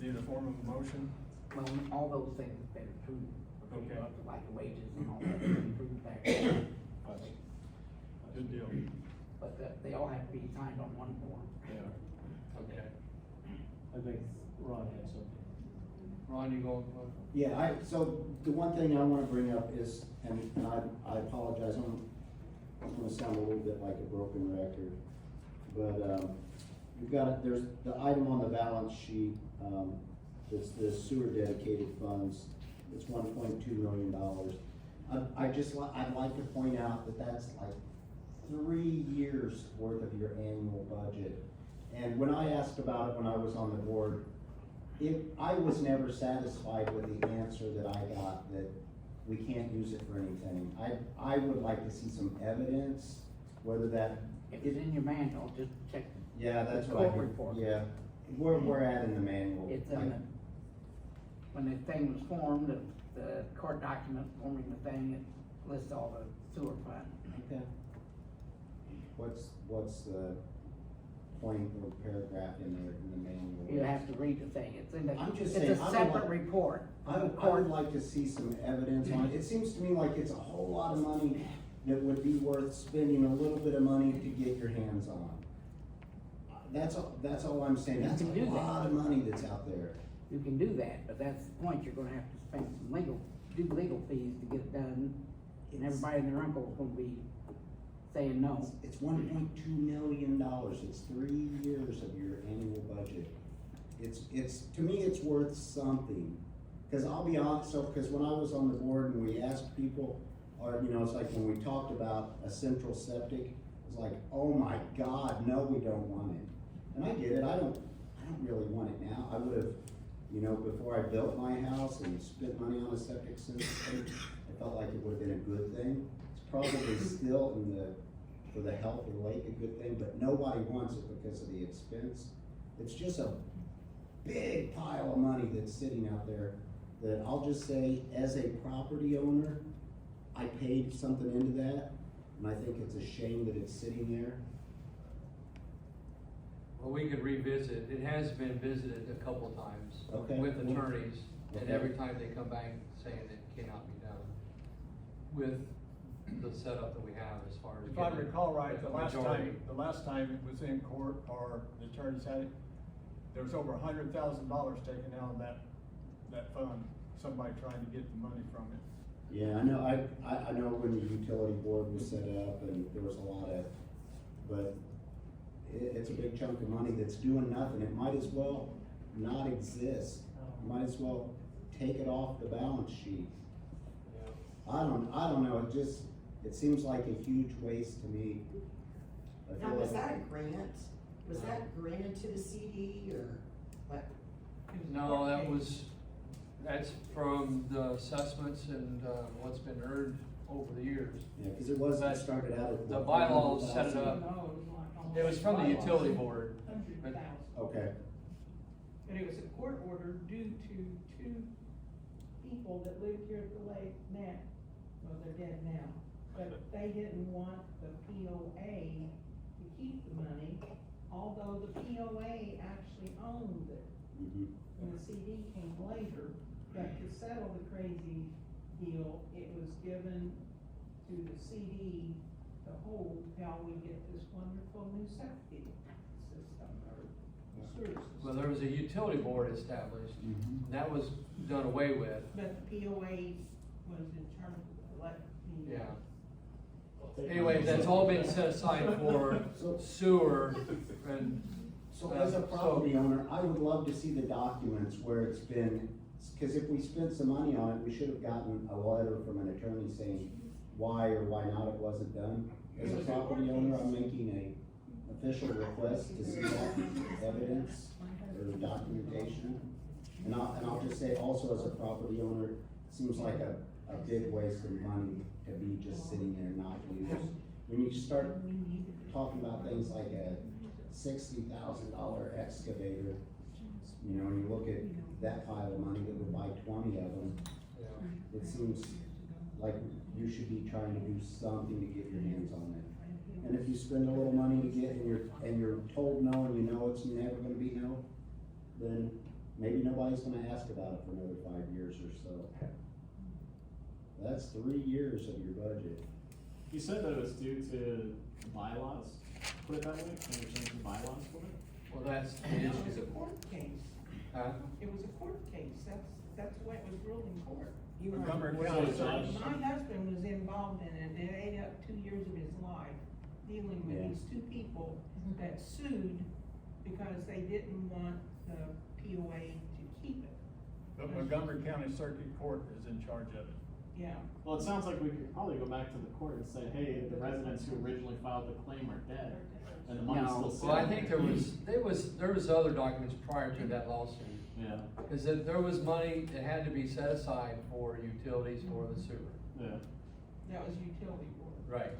In the form of a motion? Well, all those things have been approved. Okay. Like the wages and all that, been approved back. Good deal. But they all have to be signed on one form. Okay. I think Ron had something. Ron, you going? Yeah, so the one thing I wanna bring up is, and I apologize, I'm gonna sound a little bit like a broken record, but, you've got, there's the item on the balance sheet, it's the sewer dedicated funds, it's $1.2 million. I'd like to point out that that's like 3 years worth of your annual budget. And when I asked about it when I was on the board, I was never satisfied with the answer that I got, that we can't use it for anything. I would like to see some evidence, whether that. If it's in your manual, just check. Yeah, that's the what I court heard. report. Yeah, we're at in the manual. It's in the, when the thing was formed, the court document forming the thing, it lists all the sewer fund. Okay. What's the point or paragraph in there in the manual? You have to read the thing, it's in the, I'm just it's saying, a I would separate like- report. I would like to see some evidence on it. It seems to me like it's a whole lot of money that would be worth spending a little bit of money to get your hands on. That's all I'm saying. You That's a can do that. lot of money that's out there. You can do that, but that's the point, you're gonna have to spend some legal fees to get it done, and everybody and their uncle is gonna be saying no. It's $1.2 million. It's 3 years of your annual budget. It's to me, it's worth something. Cause I'll be honest, cause when I was on the board and we asked people, or, it's like when we talked about a central septic, it's like, oh my God, no, we don't want it. And I get it, I don't really want it now. I would've, before I built my house and spent money on a septic system, I felt like it would've been a good thing. It's probably still for the health of the lake, a good thing, but nobody wants it because of the expense. It's just a big pile of money that's sitting out there that I'll just say, as a property owner, I paid something into that, and I think it's a shame that it's sitting there. Well, we could revisit, it has been visited a couple of times. Okay. With attorneys, and Okay. every time they come back saying it cannot be done with the setup that we have as far as. If I getting recall right, a the last majority. time it was in court, or the attorneys had it, there was over $100,000 taken out of that fund, somebody trying to get the money from it. Yeah, I know, I know when the utility board was set up and there was a lot of, but it's a big chunk of money that's doing nothing. It might as well not exist. Might as well take it off the balance sheet. I don't know, it seems like a huge waste to me. I Now, feel was like- that a grant? Was that granted to the CD or what? No, that's from the assessments and, what's been earned over the years. Yeah, cause it started out at. The bylaws set it up. No, it was like It was from the utility board. 100,000. Okay, But it was a court order due to two people that lived here at the lake now. Well, they're dead now. But they didn't want the POA to keep the money, although the POA actually owned it. mhm. And the CD came later, but to settle the crazy deal, it was given to the CD to hold till we get this wonderful new septic system or sewer system. Well, there was a utility board established, Mhm. and that was done away with. But the POA was in charge of the. Yeah. Anyway, that's all been set aside for sewer and. So as a property owner, I would love to see the documents where it's been, cause if we spent some money on it, we should have gotten a letter from an attorney saying why or why not it wasn't done. As a property owner, I'm making a official request to see that evidence or documentation. And I'll just say also as a property owner, it seems like a big waste of money to be just sitting there not used. When you start talking about things like a $60,000 excavator, you know, and you look at that pile of money that would buy 20 of them, it seems like you should be trying to do something to get your hands on it. And if you spend a little money to get, and you're told no, and you know it's never gonna be no, then maybe nobody's gonna ask about it for another 5 years or so. That's 3 years of your budget. You said that it was due to bylaws, put it that way, can we change the bylaws for it? Well, that's the And it was issue. a court case. Huh? It was a court case. That's the way it was ruled in court. You were Montgomery Was County it a judge? Judge. My husband was involved in it. It ate up 2 years of his life dealing with Yeah. these two people that sued because they didn't want the POA to keep it. But Montgomery County Circuit Court is in charge of it. Yeah. Well, it sounds like we could probably go back to the court and say, hey, the residents who originally filed the claim are dead, and the money's still No, sitting. well, I think there was other documents prior to that lawsuit. Yeah, Cause there was money that had to be set aside for utilities for the sewer. yeah. That was utility board. Right.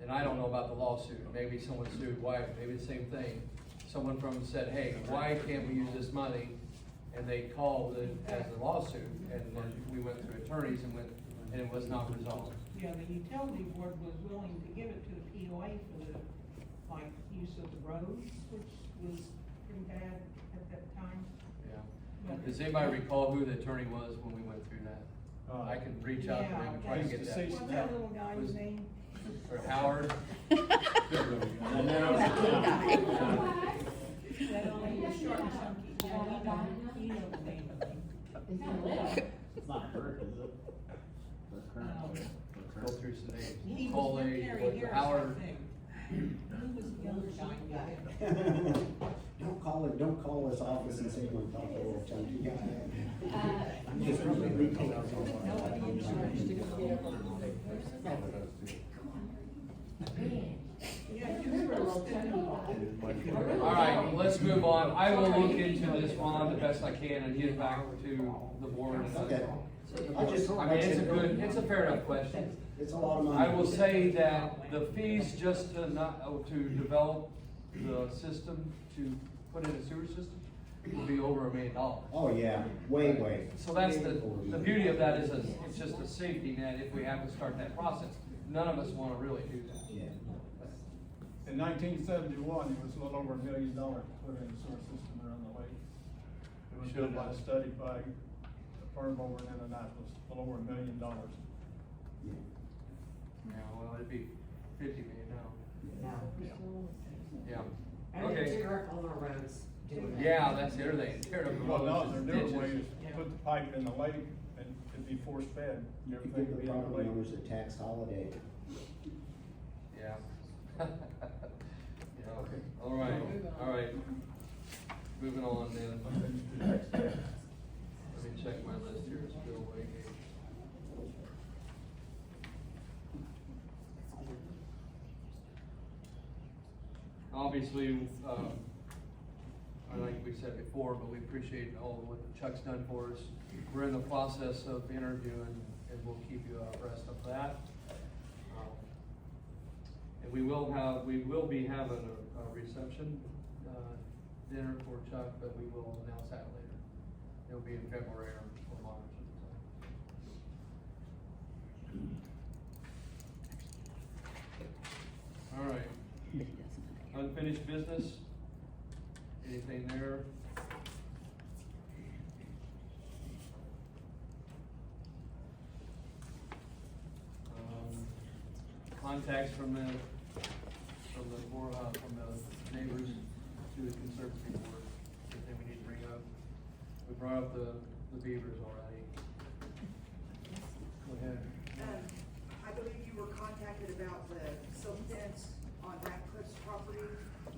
And I don't know about the lawsuit, maybe someone sued, why, maybe the same thing. Someone from said, hey, why can't we use this money? And they called it as a lawsuit, and then we went through attorneys and it was not resolved. Yeah, the utility board was willing to give it to the POA for the, like, use of the roads, which was pretty bad at that time. Yeah. Does anybody recall who the attorney was when we went through that? I can reach out to him and try to get that. Deceased What's now. that little guy's Was- name? Or Howard? And then it was, yeah. That only was short and chunky. Yeah, you know the name of him. It's not Burke, is it? The current. Go through some names. He was Cole, with Terry was it Harris, Howard? I think. He was the younger guy. Don't call his office and say you want to talk to a little chunky guy. I'm just really retailing Yeah, you were a little All right, let's move on. I will look into this one the best I can and get back to the board. Okay. I mean, it's a fair enough question. It's a lot of money. I will say that the fees just to develop the system, to put in a sewer system, will be over $1 million. Oh, yeah, way. So that's the beauty of that is it's just a safety net if we have to start that process. None of us wanna really do that. Yeah. In 1971, it was a little over $1 million to put in a sewer system around the lake. It was done by a study by a firm over in Indianapolis, a little over $1 million. Yeah, well, it'd be 50 million now. Yeah. Yeah. And they Okay. tear up all our roads doing that. Yeah, that's the other thing. Tear up the Well, no, roads their and newer way ditches. is put the pipe in the lake and it'd be force fed. You Everything give would the be in the property lake. owners a tax holiday. Yeah. Yeah, all right. Moving on then. Let me check my list here, it's still way. Obviously, I think we said before, but we appreciate all of what Chuck's done for us. We're in the process of interviewing, and we'll keep you abreast of that. And we will be having a reception, dinner for Chuck, but we will announce that later. It'll be in February or March at the time. All right. Unfinished business? Anything there? Contacts from the neighbors to the conservancy board, anything we need to bring up? We brought up the beavers already. Go ahead. I believe you were contacted about the silk fence on Ratcliffe's property.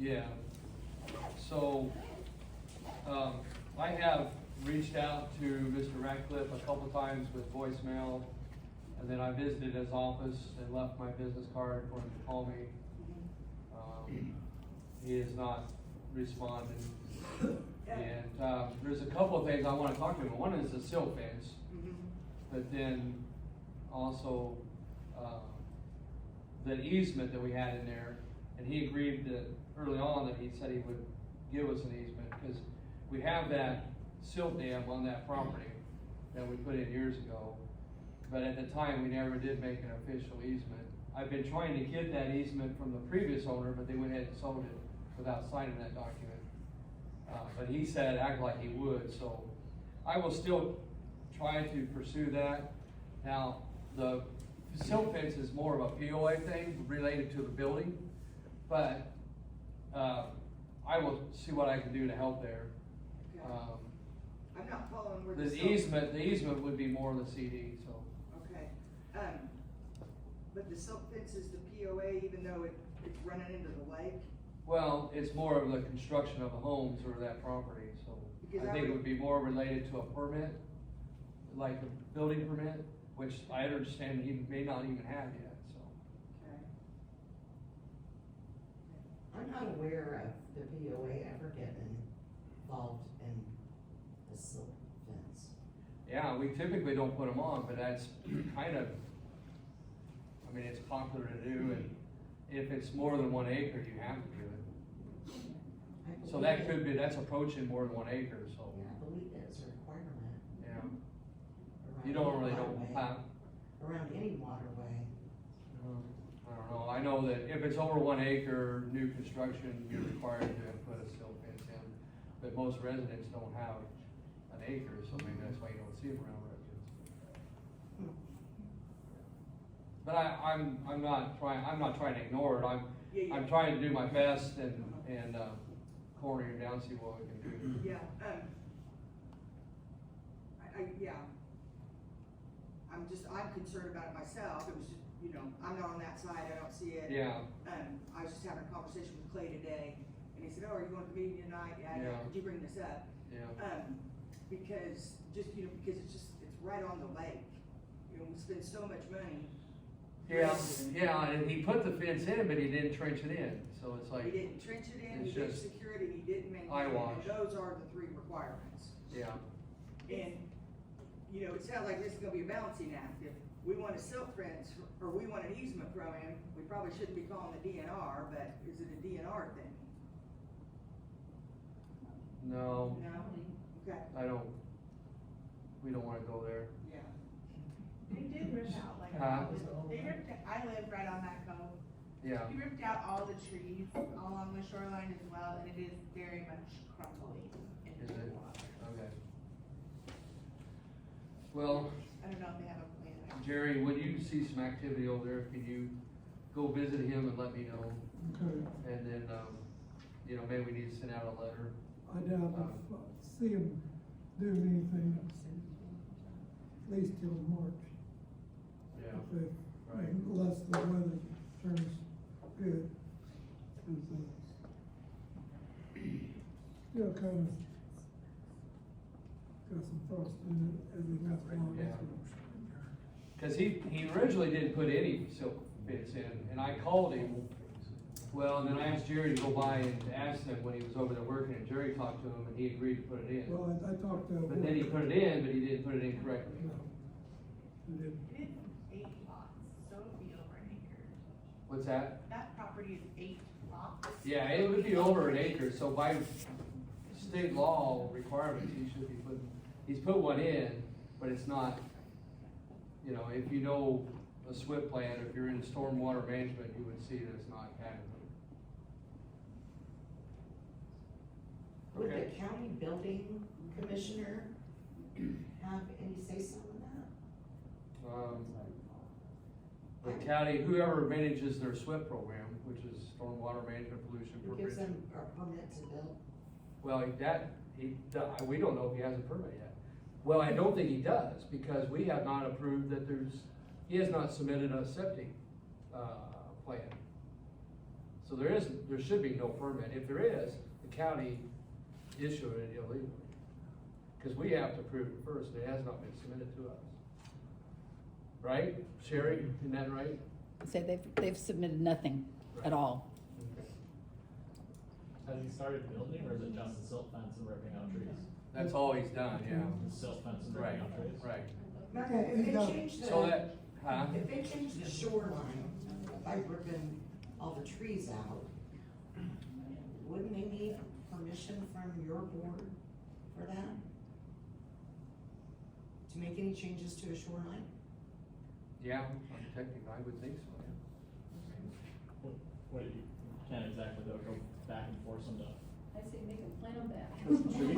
Yeah, so, I have reached out to Mr. Ratcliffe a couple times with voicemail, and then I visited his office and left my business card for him to call me. He has not responded. And, there's a couple of things I wanna talk to him, one is the silt fence, but then also, the easement that we had in there, and he agreed that early on that he said he would give us an easement, because we have that silt dam on that property that we put in years ago, but at the time, we never did make an official easement. I've been trying to get that easement from the previous owner, but they went ahead and sold it without signing that document. But he said, act like he would, so I will still try to pursue that. Now, the silt fence is more of a POA thing related to the building, but, I will see what I can do to help there. I'm not following where The easement would be more of the CD, so. Okay, but the silk fence is the POA even though it's running into the lake? Well, it's more of the construction of the homes or that property, so Because I think it would be more related to a permit, like a building permit, which I understand he may not even have yet, so. Okay. I'm not aware of the POA ever getting involved in the silk fence. Yeah, we typically don't put them on, but that's kind of, I mean, it's popular to do, and if it's more than 1 acre, you have to do it. So that could be, that's approaching more than 1 acre, so. Yeah, I believe that's a requirement. Yeah. around You don't any really know, waterway. Around any waterway. I don't know, I know that if it's over 1 acre, new construction, you're required to put a silt fence in, but most residents don't have an acre, so maybe that's why you don't see them around residents. But I'm not trying to ignore it, I'm trying to do my best and corner it down, see what we can do. Yeah, I'm concerned about it myself, it was just, you know, I'm not on that side, I don't see it. Yeah. I was just having a conversation with Clay today, and he said, oh, are you going to the meeting tonight? Yeah, could you bring this up? Yeah. Because it's right on the lake, you know, we spend so much money. Yeah, and he put the fence in, but he didn't trench it in, so it's like. He didn't trench it in, he it's didn't just secure it, and he didn't maintain it, eyewash. and those are the 3 requirements. Yeah. And, you know, it sounds like this is gonna be a balancing act. If we want a silk fence, or we want an easement from him, we probably shouldn't be calling the DNR, but is it a DNR thing? No, No? Okay, we don't wanna go there. yeah. They did rip out like, Huh? I live right on that cove. Yeah. He ripped out all the trees along the shoreline as well, and it is very much crumbling into Is the it? water. Okay. Well, I don't know if they have a plan. Jerry, when you see some activity over there, can you go visit him and let me know? Okay, And then, you know, maybe we need to send out a letter. I doubt if I see them doing anything, at least till March. Yeah. If they- Right. Unless the weather turns good. 'Cause, still kind of got some frost in it as we got along. Yeah. Cause he originally didn't put any silk fence in, and I called him. Well, and then I asked Jerry to go by and to ask him when he was over there working, and Jerry talked to him, and he agreed to put it in. Well, I talked to. But then he put it in, but he didn't put it in correctly. No. He didn't. It is 8 lots, so it would be over an acre. What's that? That property is 8 lots. Yeah, it would be over an acre, so by state law requirements, he should be putting, he's put one in, but it's not, you know, if you know a SWIP plan, if you're in stormwater management, you would see that it's not adequate. Would Okay. the county building commissioner have any say-so in that? The county, whoever manages their SWIP program, which is stormwater management, pollution Who gives prevention. them a permit to build? Well, we don't know if he has a permit yet. Well, I don't think he does, because we have not approved that he has not submitted a septic, plan. So there should be no permit. If there is, the county issued it illegally. Cause we have to approve it first, and it has not been submitted to us. Right, Sherry, isn't that right? Say they've submitted nothing at all. Has he started building, or is it just the silt fence and ripping out trees? That's all he's done, yeah. The silt fence and Right, ripping out trees? right. Mark, if they change So that, huh? if they change the shoreline by ripping all the trees out, wouldn't they need permission from your board for that? To make any changes to a shoreline? Yeah, technically, I would think so, yeah. What, you can't exactly go back and force them to. I say make them plant them back. Trees.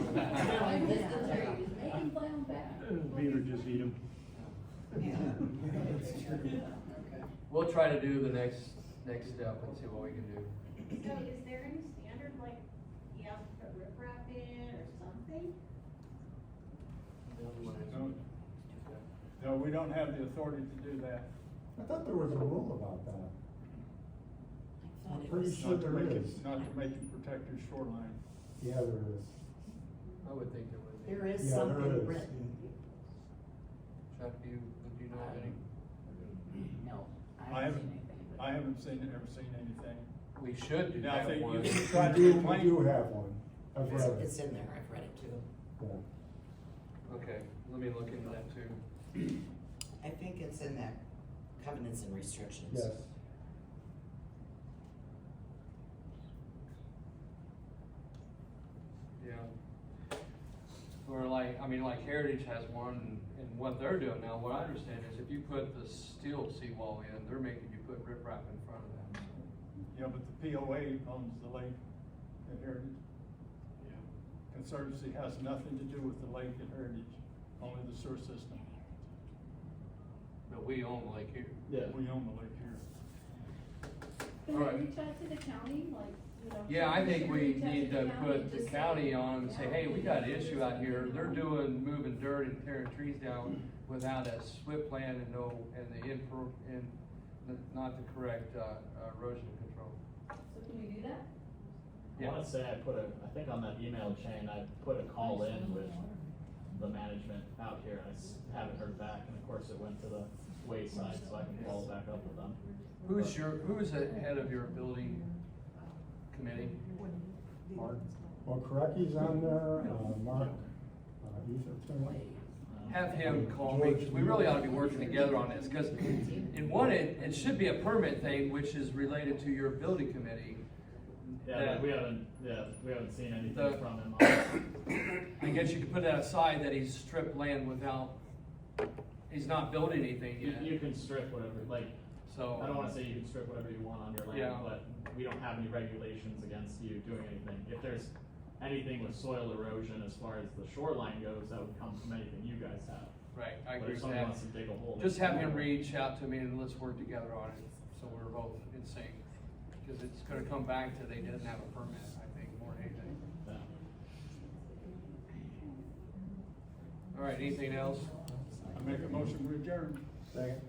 I miss the trees, make them plant them back. Beaver just eat them. We'll try to do the next step and see what we can do. So is there any standard, like, you have to put riprap in or something? No, we don't have the authority to do that. I thought there was a rule about that. I'm pretty sure Not to there make is. not to make you protect your shoreline. Yeah, there is. I would think there would be. There is Yeah, there something is. written. Chuck, do you know of any? No, I I haven't haven't, seen anything. I haven't ever seen anything. We should do Now, that if they- one. you We try to do, we complain. do have one. I've read it. It's in there, I've read it too. Yeah. Okay, let me look into that too. I think it's in that covenants and restrictions. Yes. Yeah. Or like, I mean, like Heritage has one, and what they're doing now, what I understand is if you put the steel seawall in, they're making you put riprap in front of that. Yeah, but the POA owns the lake at Heritage. Yeah. Conservancy has nothing to do with the lake at Heritage, only the sewer system. But we own the lake here. Yeah. We own the lake here. Can All we right. reach out to the county, like, you know? Yeah, I think we reach out need to the county put and the just say, county on and say, "Yeah, hey, we got an issue out here, you they're know." moving dirt and tearing trees down without a SWIP plan and not the correct, erosion control. So can we do that? I wanna say I think on that email chain, I put a call in with the management out here, and I haven't heard back, and of course it went to the wayside, so I can follow back up with them. Who's the head of your building committee? Mark, well, Korecki's on there, Mark, he's a attorney. Have him call me, 'cause we really ought to be working together on this, cause in one, it should be a permit thing, which is related to your building committee. Yeah, but we haven't seen anything The- from him on. I guess you could put that aside, that he's stripped land without, he's not building anything yet. You can strip whatever, like, So. I don't wanna say you can strip whatever you want on your land, Yeah. but we don't have any regulations against you doing anything. If there's anything with soil erosion as far as the shoreline goes, that would come from anything you guys have. Right, I But agree if with someone that. wants to dig a hole. Just have him reach out to me and let's work together on it, so we're both in sync. Cause it's gonna come back to they didn't have a permit, I think, more than anything. Yeah. All right, anything else? I make a motion to adjourn. Second.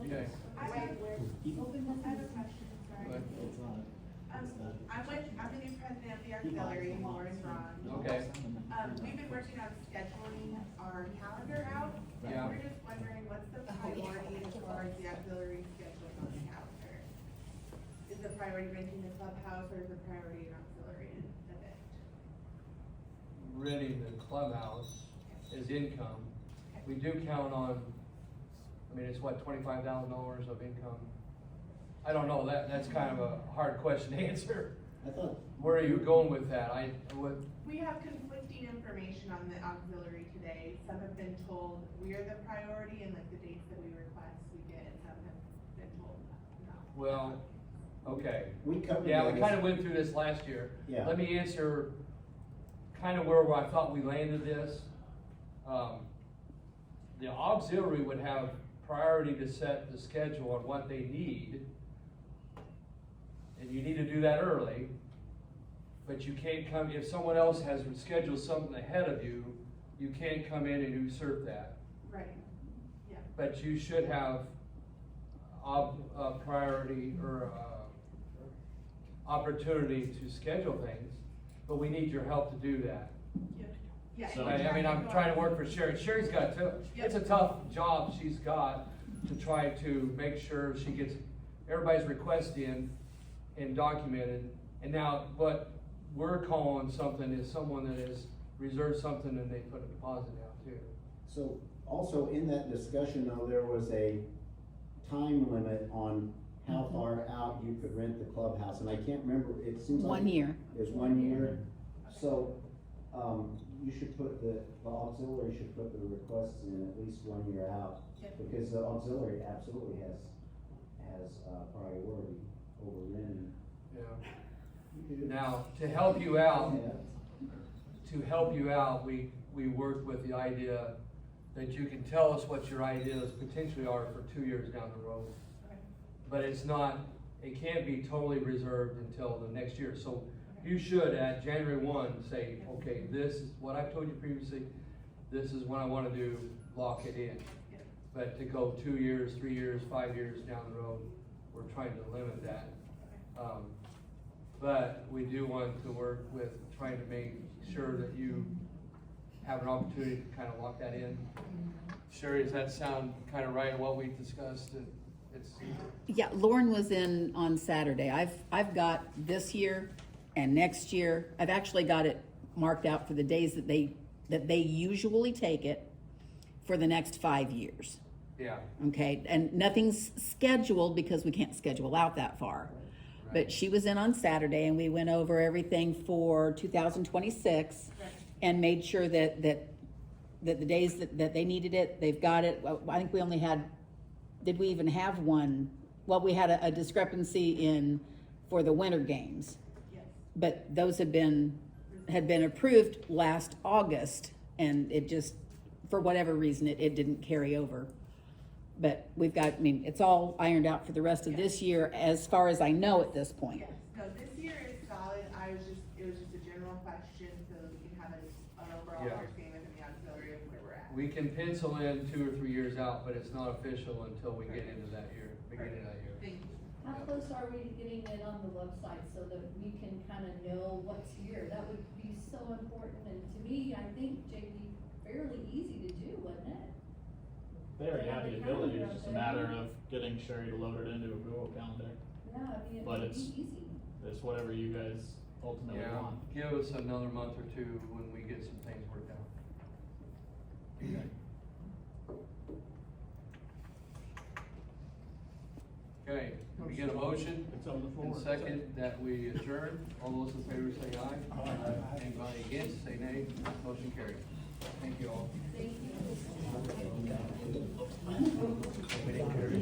Okay. I have a question, sorry. Go ahead. I'm the new president of the auxiliary, Lauren Ron. Okay. We've been working on scheduling our calendar out. Yeah. We're just wondering, what's the priority as far as the auxiliary scheduling on the calendar? Is the priority renting the clubhouse, or is the priority an auxiliary event? Renting the clubhouse is income. We do count on, I mean, it's what, $25,000 of income I don't know, that's kind of a hard question to answer. I thought, Where are you going with that? We have conflicting information on the auxiliary today. Some have been told we are the priority and like the dates that we request we get, and some have been told no. Well, okay. we covered Yeah, that we as- kind of went through this last year. Yeah. Let me answer kind of where I thought we landed this. The auxiliary would have priority to set the schedule on what they need. And you need to do that early. But you can't come, if someone else has scheduled something ahead of you, you can't come in and usurp that. Right, yeah. But you should have priority or opportunity to schedule things, but we need your help to do that. Yeah. So- I mean, I'm trying to work for Sherry. Sherry's got to, it's a tough job she's got to try to make sure she gets everybody's request in and documented. And now, what we're calling something is someone that has reserved something and they put a deposit down too. So also in that discussion though, there was a time limit on how far out you could rent the clubhouse, and I can't remember, it seems like. 1 year. Is 1 year, so, you should put the auxiliary should put the requests in at least 1 year out. Yep. Because the auxiliary absolutely has priority over renting. Yeah. Now, to help you out, Yeah. we worked with the idea that you can tell us what your ideas potentially are for 2 years down the road. Okay. But it's not, it can't be totally reserved until the next year. So you should at January 1 say, okay, this is what I've told you previously, this is what I want to do, lock it in. Yep. But to go 2 years, 3 years, 5 years down the road, we're trying to limit that. But we do want to work with trying to make sure that you have an opportunity to kind of lock that in. Sherry, does that sound kind of right, what we discussed? It's, Yeah, Lauren was in on Saturday. I've got this year and next year. I've actually got it marked out for the days that they usually take it for the next 5 years. yeah. Okay, and nothing's scheduled because we can't schedule out that far. But she was in on Saturday and we went over everything for 2026 and made sure that the days that they needed it, they've got it. Well, I think we only had, did we even have one? Well, we had a discrepancy for the winter games. Yes. But those had been approved last August, and it just, for whatever reason, it didn't carry over. But we've got, I mean, it's all ironed out for the rest of this year, as far as I know at this point. Yes, no, this year is solid. It was just a general question, so we can have an overall Yeah. understanding of the auxiliary of where we're at. We can pencil in 2 or 3 years out, but it's not official until we get into that year, beginning of that year. Thank you. How close are we to getting it on the website so that we can kind of know what's here? That would be so important, and to me, I think, JP, fairly easy to do, wouldn't it? They already have the ability, it's just a matter of getting Sherry to load it into a Google Calendar. Yeah, I mean, it But would it's- be easy. It's whatever you guys ultimately Yeah, want. give us another month or two when we get some things worked out. Okay, can we get a motion? It's on the floor. And second, that we adjourn. All those in favor say aye. Aye. Anybody against, say nay. Motion carried. Thank you all. Thank you. We didn't carry it.